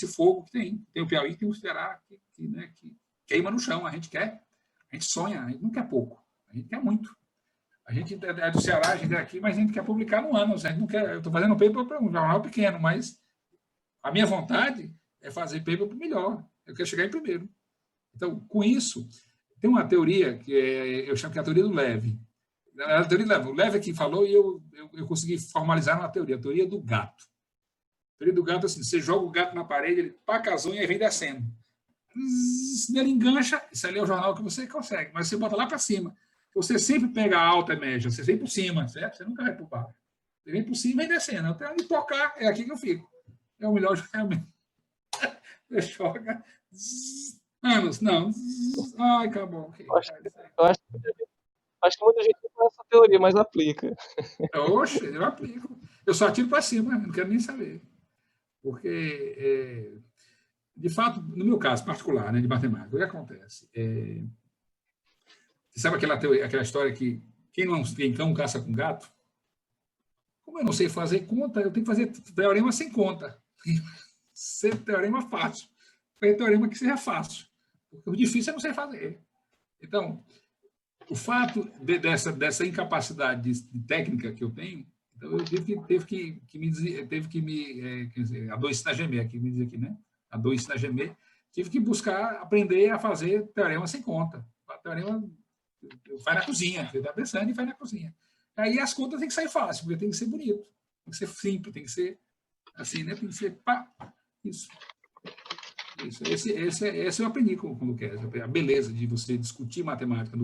fogo que tem. Tem o Piauí, tem o Ceará que queima no chão. A gente sonha, a gente não quer pouco, a gente quer muito. A gente é do Ceará, a gente é aqui, mas a gente quer publicar no ano. A gente não quer, eu estou fazendo paper para um jornal pequeno, mas a minha vontade é fazer paper para o melhor. Eu quero chegar em primeiro. Então, com isso, tem uma teoria que eu chamo que é a teoria do Leve. A teoria do Leve. O Leve é quem falou e eu consegui formalizar uma teoria, a teoria do gato. A teoria do gato é assim, você joga o gato na parede, ele paca as unhas e vem descendo. Ele engancha, isso ali é o jornal que você consegue, mas você bota lá para cima. Você sempre pega a alta e média, você vem por cima, certo? Você nunca vai por baixo. Você vem por cima e vem descendo. Até ali tocar, é aqui que eu fico. É o melhor jogamento. Você joga anos, não. Ai, acabou. Okay. Acho que muita gente não conhece essa teoria, mas aplica. Oxe, eu aplico. Eu só atiro para cima, não quero nem saber. Porque, de fato, no meu caso particular, né, de matemática, o que acontece? Você sabe aquela história que quem não tem cão caça com gato? Como eu não sei fazer conta, eu tenho que fazer teorema sem conta. Ser teorema fácil. Fazer teorema que seja fácil. Porque o difícil é não sei fazer. Então, o fato dessa incapacidade de técnica que eu tenho, então eu teve que me a dor ensina a gemer, aqui me diz aqui, né? A dor ensina a gemer. Tive que buscar aprender a fazer teorema sem conta. Teorema vai na cozinha, você está pensando e vai na cozinha. Aí as contas têm que sair fácil, porque tem que ser bonito, tem que ser simples, tem que ser assim, né? Tem que ser pá, isso. Esse eu aprendi com o Luquésio, a beleza de você discutir matemática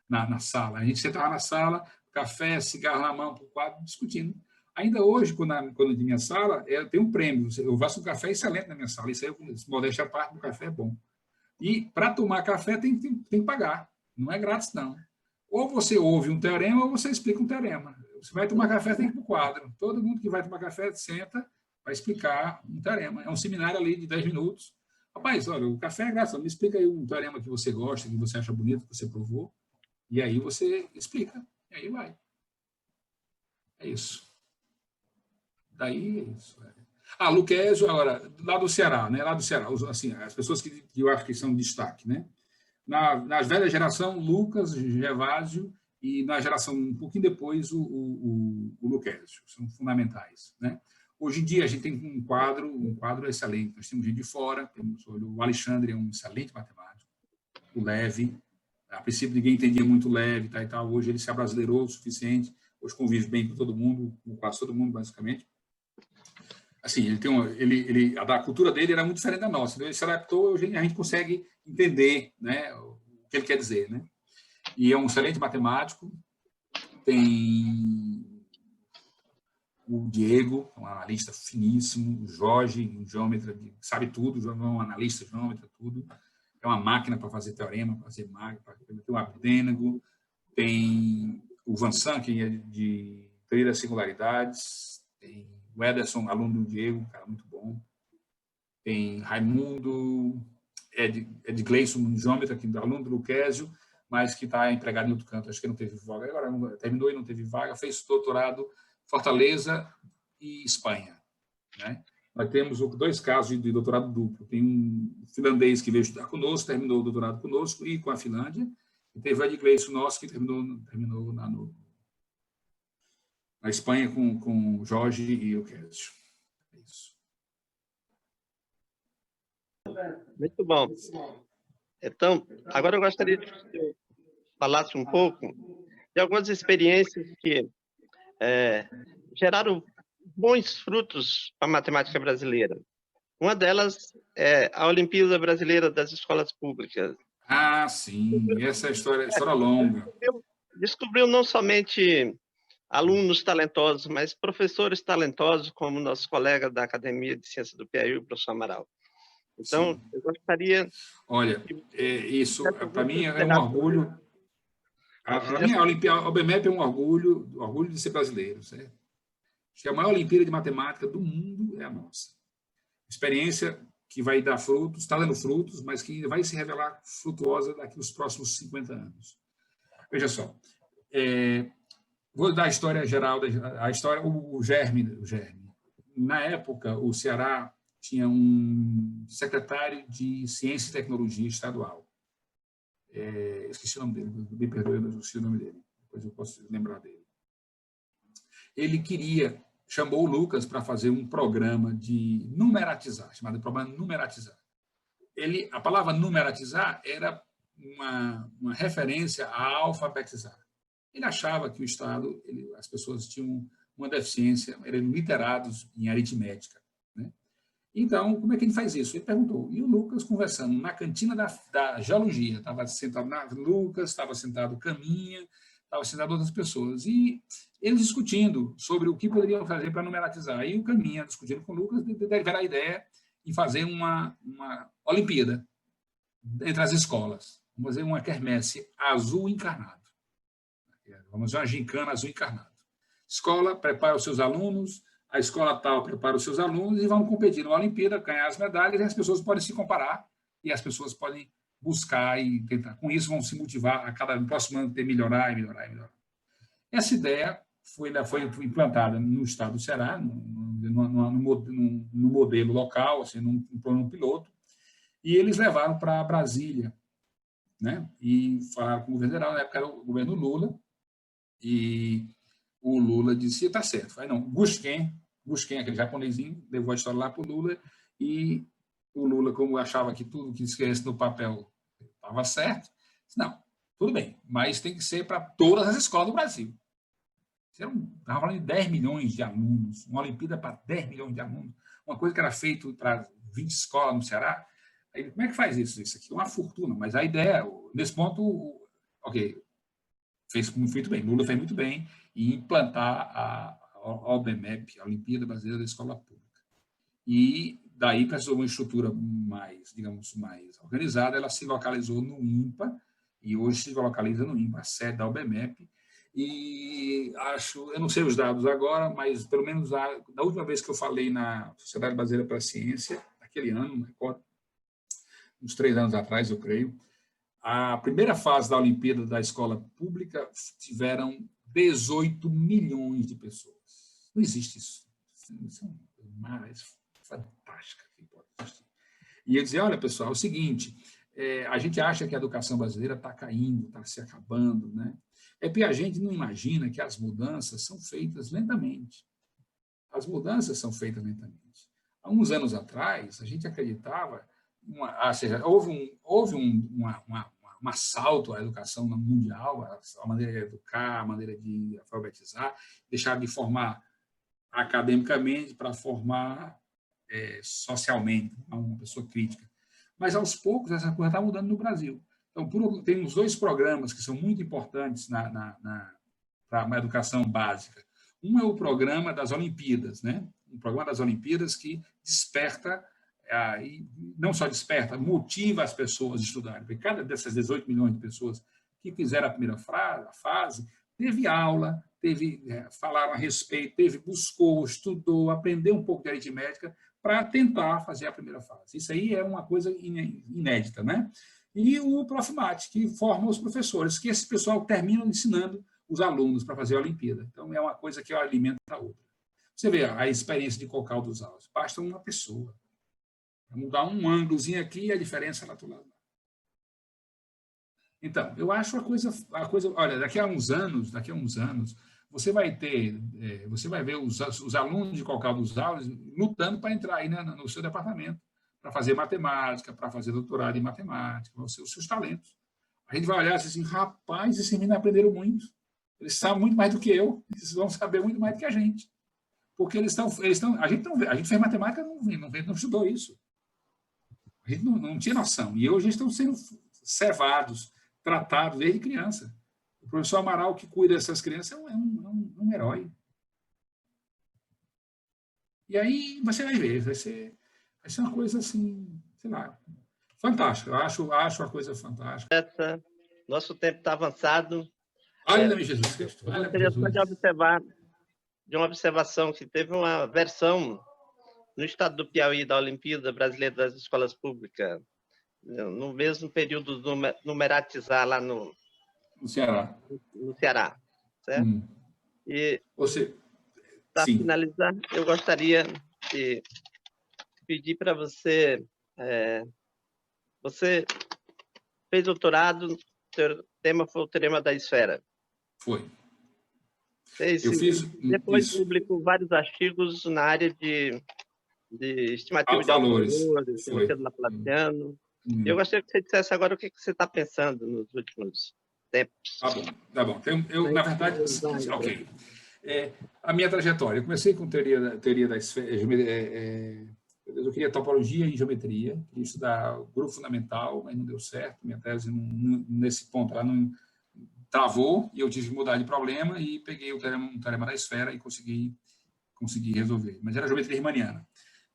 na sala. A gente sentava na sala, café, cigarro na mão, para o quadro, discutindo. Ainda hoje, quando na minha sala, tem um prêmio. Eu faço um café excelente na minha sala. Isso aí, modéstia à parte, do café é bom. E para tomar café tem que pagar. Não é grátis, não. Ou você ouve um teorema ou você explica um teorema. Você vai tomar café, tem que ir para o quadro. Todo mundo que vai tomar café senta para explicar um teorema. É um seminário ali de 10 minutos. Rapaz, olha, o café é grátis. Me explica aí um teorema que você gosta, que você acha bonito, que você provou. E aí você explica. E aí vai. É isso. Daí é isso. Luquésio, agora, lá do Ceará, né? Lá do Ceará, assim, as pessoas que eu acho que são de destaque, né? Na velha geração, Lucas, Gervásio, e na geração um pouquinho depois, o Luquésio. São fundamentais, né? Hoje em dia, a gente tem um quadro excelente. Nós temos gente de fora, temos o Alexandre, é um excelente matemático. O Leve, a princípio ninguém entendia muito o Leve, e tal. Hoje ele se abrasileirou o suficiente, hoje convive bem com todo mundo, com quase todo mundo, basicamente. Assim, a cultura dele era muito diferente da nossa. Ele se adaptou, hoje a gente consegue entender, né, o que ele quer dizer, né? E é um excelente matemático. Tem o Diego, um analista finíssimo, o Jorge, um geômetra, sabe tudo, é um analista, geômetra, tudo. É uma máquina para fazer teorema, para fazer máquina, tem o Abdênego, tem o Vansan, que é de teoria das singularidades, tem o Ederson, aluno do Diego, um cara muito bom. Tem Raimundo, Ed Gleison, geômetra, que é aluno do Luquésio, mas que está empregado em outro canto, acho que não teve vaga. Agora terminou e não teve vaga, fez doutorado Fortaleza e Espanha, né? Nós temos 2 casos de doutorado duplo. Tem um finlandês que veio estudar conosco, terminou o doutorado conosco e com a Finlândia, e teve o Ed Gleison nosso, que terminou na Espanha com Jorge e o Kézio. É isso. Muito bom. Então, agora eu gostaria que você falasse um pouco de algumas experiências que geraram bons frutos para a matemática brasileira. Uma delas é a Olimpíada Brasileira das Escolas Públicas. Ah, sim, essa é a história longa. Descobriu não somente alunos talentosos, mas professores talentosos, como nosso colega da Academia de Ciências do Piauí, o professor Amaral. Então, sim, eu gostaria... Olha, isso, para mim, é um orgulho. A minha Olimpíada, a OBMEP é um orgulho de ser brasileiro, certo? Acho que a maior Olimpíada de Matemática do mundo é a nossa. Experiência que vai dar frutos, está dando frutos, mas que vai se revelar frutuosa daqui nos próximos 50 anos. Veja só, vou dar a história geral, o germe. Na época, o Ceará tinha um secretário de Ciência e Tecnologia estadual. Esqueci o nome dele, me perdoe, mas eu esqueci o nome dele. Depois eu posso lembrar dele. Ele chamou o Lucas para fazer um programa de numeratizar, chamado programa numeratizar. A palavra numeratizar era uma referência a alfabetizar. Ele achava que o Estado, as pessoas tinham uma deficiência, eram literados em aritmética, né? Então, como é que ele faz isso? Ele perguntou. E o Lucas, conversando na cantina da geologia, estava sentado Lucas, estava sentado Caminha, estava sentado outras pessoas. E eles discutindo sobre o que poderiam fazer para numeratizar. E o Caminha, discutindo com o Lucas, tiveram a ideia de fazer uma Olimpíada entre as escolas. Vamos fazer uma quermesse azul encarnado. Vamos fazer uma gincana azul encarnado. Escola prepara os seus alunos, a escola tal prepara os seus alunos e vão competir numa Olimpíada, ganhar as medalhas, e as pessoas podem se comparar e as pessoas podem buscar e tentar. Com isso, vão se motivar a cada próximo ano ter melhorar. Essa ideia foi implantada no estado do Ceará, no modelo local, assim, num plano piloto, e eles levaram para Brasília, né? E falaram com o governo federal, na época era o governo Lula, e o Lula disse, está certo. Falei, não, Gushken, aquele japonesinho, levou a história lá para o Lula, e o Lula, como achava que tudo que escrevesse no papel estava certo, disse, não, tudo bem, mas tem que ser para todas as escolas do Brasil. Estava falando de 10 milhões de alunos, uma Olimpíada para 10 milhões de alunos, uma coisa que era feita para 20 escolas no Ceará. Aí, como é que faz isso? Isso aqui é uma fortuna, mas a ideia, nesse ponto, ok, fez muito bem, Lula fez muito bem em implantar a OBMEP, a Olimpíada Brasileira da Escola Pública. E daí precisou uma estrutura mais, digamos, mais organizada, ela se localizou no INPA, e hoje se localiza no INPA, a sede da OBMEP, e eu não sei os dados agora, mas pelo menos da última vez que eu falei na Sociedade Brasileira para a Ciência, naquele ano, uns 3 anos atrás, eu creio, a primeira fase da Olimpíada da Escola Pública tiveram 18 milhões de pessoas. Não existe isso. Isso é uma coisa fantástica que pode existir. E eu dizia, olha, pessoal, é o seguinte, a gente acha que a educação brasileira está caindo, está se acabando, né? É porque a gente não imagina que as mudanças são feitas lentamente. As mudanças são feitas lentamente. Há uns anos atrás, a gente acreditava, houve um assalto à educação mundial, a maneira de educar, a maneira de alfabetizar, deixar de formar academicamente para formar socialmente, uma pessoa crítica. Mas, aos poucos, essa coisa está mudando no Brasil. Então, temos 2 programas que são muito importantes para uma educação básica. Um é o programa das Olimpíadas, né? Um programa das Olimpíadas que desperta, e não só desperta, motiva as pessoas a estudarem. Porque cada dessas 18 milhões de pessoas que fizeram a primeira fase, teve aula, falaram a respeito, buscou, estudou, aprendeu um pouco de aritmética para tentar fazer a primeira fase. Isso aí é uma coisa inédita, né? E o Profimate, que forma os professores, que esse pessoal termina ensinando os alunos para fazer a Olimpíada. Então, é uma coisa que alimenta a outra. Você vê a experiência de Cocal dos Altos. Basta uma pessoa. Mudar um ângulozinho aqui e a diferença lá do lado. Então, eu acho a coisa... Olha, daqui a uns anos, você vai ver os alunos de qualquer dos aulas lutando para entrar aí, né, no seu departamento, para fazer matemática, para fazer doutorado em matemática, os seus talentos. A gente vai olhar assim, rapaz, esses meninos aprenderam muito. Eles sabem muito mais do que eu, eles vão saber muito mais do que a gente. Porque a gente fez matemática, não estudou isso. A gente não tinha noção. E hoje eles estão sendo servados, tratados desde criança. O professor Amaral, que cuida dessas crianças, é um herói. E aí você vai ver, vai ser uma coisa assim, sei lá, fantástica. Eu acho uma coisa fantástica. Nosso tempo está avançado. Olha, Jesus Cristo. Eu gostaria só de uma observação, que teve uma versão no estado do Piauí da Olimpíada Brasileira das Escolas Públicas, no mesmo período do numeratizar lá no Ceará. No Ceará, certo? E, para finalizar, eu gostaria de pedir para você... você fez doutorado, seu tema foi o Teorema da Esfera. Foi. Depois publicou vários artigos na área de estimativa de valores, estimativa laplaciano. Eu gostaria que você dissesse agora o que você está pensando nos últimos tempos. Tá bom. Na verdade, ok. A minha trajetória, eu comecei com teoria da esfera, eu queria topologia e geometria, queria estudar o grupo fundamental, mas não deu certo, minha tese nesse ponto ela não travou, e eu tive que mudar de problema e peguei um teorema da esfera e consegui resolver, mas era geometria riemanniana.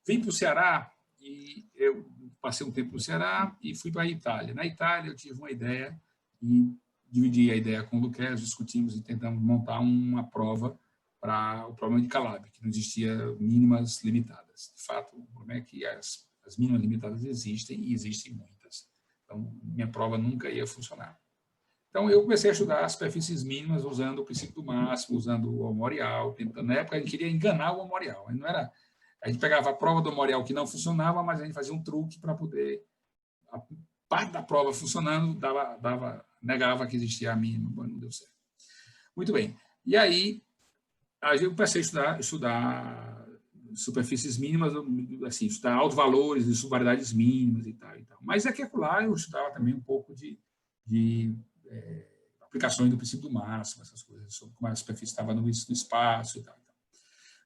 Vim para o Ceará, e eu passei um tempo no Ceará e fui para a Itália. Na Itália eu tive uma ideia e dividi a ideia com o Luquez, discutimos e tentamos montar uma prova para o problema de Calabi, que não existia mínimas limitadas. De fato, o problema é que as mínimas limitadas existem, e existem muitas. Então, minha prova nunca ia funcionar. Então, eu comecei a estudar as superfícies mínimas usando o princípio do máximo, usando o Amorial. Na época, a gente queria enganar o Amorial. Não era... A gente pegava a prova do Amorial que não funcionava, mas a gente fazia um truque para poder... A parte da prova funcionando, negava que existia a mínima, mas não deu certo. Muito bem. E aí, eu comecei a estudar superfícies mínimas, assim, estudar altos valores de subvariedades mínimas e tal. Mas aqui e lá eu estudava também um pouco de aplicações do princípio do máximo, essas coisas, sobre como a superfície estava no espaço e tal.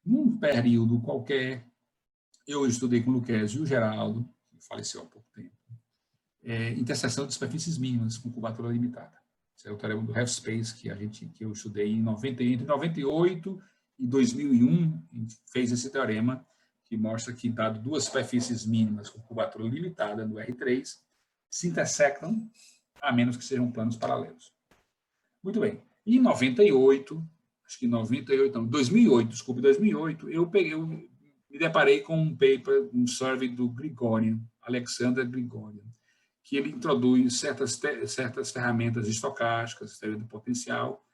Num período qualquer, eu estudei com o Luquez e o Geraldo, que faleceu há pouco tempo, interseção de superfícies mínimas com curvatura limitada. Esse é o teorema do half space que eu estudei entre 98 e 2001, a gente fez esse teorema que mostra que, dado duas superfícies mínimas com curvatura limitada no R3, se intersectam, a menos que sejam planos paralelos. Muito bem. Em 2008, eu me deparei com um paper, um survey do Grigorian, Alexander Grigorian, que ele introduz certas ferramentas estocásticas, teoria do potencial,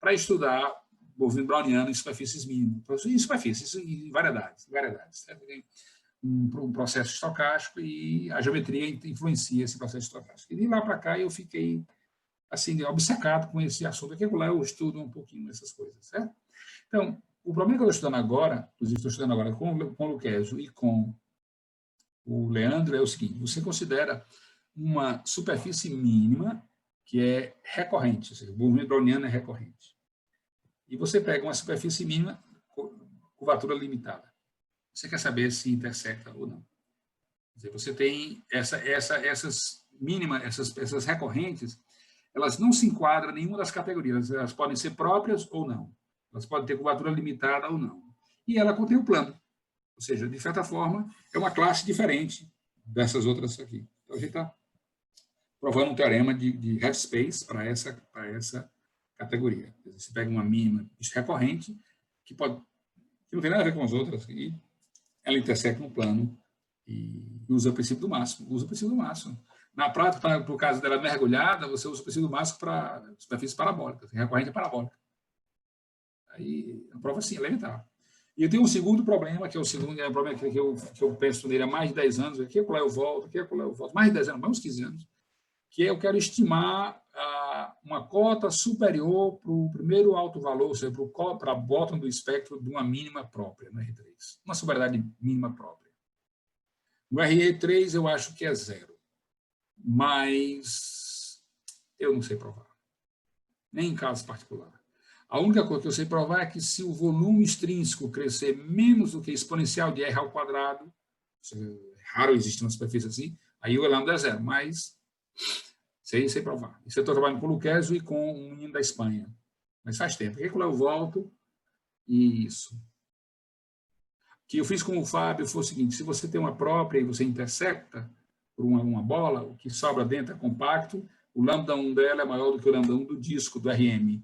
para estudar movimento browniano em superfícies mínimas, em variedades. Um processo estocástico, e a geometria influencia esse processo estocástico. E de lá para cá eu fiquei assim, obcecado com esse assunto. Aqui lá eu estudo um pouquinho essas coisas, certo? Então, o problema que eu estou estudando agora, inclusive estou estudando agora com o Luquezio e com o Leandro, é o seguinte: você considera uma superfície mínima que é recorrente, ou seja, o movimento browniano é recorrente. E você pega uma superfície mínima, curvatura limitada. Você quer saber se intersecta ou não. Quer dizer, você tem essas mínimas, essas recorrentes, elas não se enquadram em nenhuma das categorias. Elas podem ser próprias ou não. Elas podem ter curvatura limitada ou não. E ela contém o plano. Ou seja, de certa forma, é uma classe diferente dessas outras aqui. Então, a gente está provando um teorema de half space para essa categoria. Você pega uma mínima recorrente, que não tem nada a ver com as outras, e ela intersecta no plano e usa o princípio do máximo. Na prática, para o caso dela mergulhada, você usa o princípio do máximo para superfície parabólica, recorrente é parabólica. Aí, a prova, sim, é elementar. E eu tenho um segundo problema, que é o problema que eu penso nele há mais de 10 anos, aqui e acolá eu volto, mais de 10 anos, mais uns 15 anos, que eu quero estimar uma cota superior para o primeiro alto valor, ou seja, para a bottom do espectro de uma mínima própria no R3. Uma superioridade mínima própria. No RE3 eu acho que é 0, mas eu não sei provar, nem em caso particular. A única coisa que eu sei provar é que se o volume extrínseco crescer menos do que exponencial de R ao quadrado, é raro existir uma superfície assim, aí o lambda é 0, mas sei provar. Isso eu estou trabalhando com o Luquezzi e com um menino da Espanha, mas faz tempo. Por que eu volto? Isso. O que eu fiz com o Fábio foi o seguinte: se você tem uma própria e você intercepta por uma bola, o que sobra dentro é compacto, o lambda 1 dela é maior do que o lambda 1 do disco, do RM.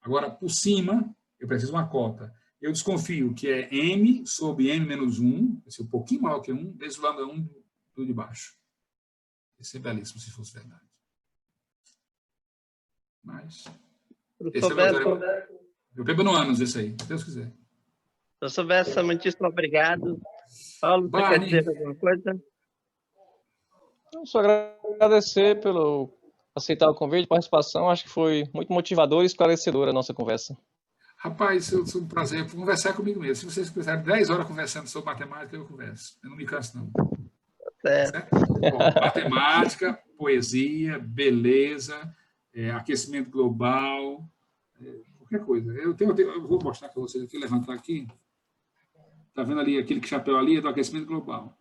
Agora, por cima, eu preciso de uma cota. Eu desconfio que é M sobre M menos 1, vai ser um pouquinho maior que 1, vezes o lambda 1 do de baixo. Isso é belíssimo, se fosse verdade. Mas... eu pego no ânus esse aí, se Deus quiser. Professor Bessa, muitíssimo obrigado. Paulo, você quer dizer alguma coisa? Eu só agradecer pelo aceitar o convite, participação. Acho que foi muito motivador e esclarecedora a nossa conversa. Rapaz, é um prazer conversar comigo mesmo. Se vocês quiserem 10 horas conversando sobre matemática, eu converso. Eu não me canso, não. Certo? Bom, matemática, poesia, beleza, aquecimento global, qualquer coisa. Eu vou mostrar para vocês aqui, levantar aqui. Está vendo ali aquele chapéu ali? É do aquecimento global.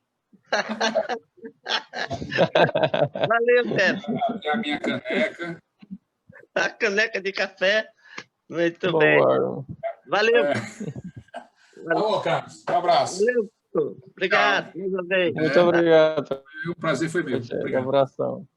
Valeu, Pedro. É a minha caneca. A caneca de café. Muito bom, bem. Valeu. Alô, Carlos. Um abraço. Valeu. Obrigado. Muito obrigado. O prazer foi meu. Um abração.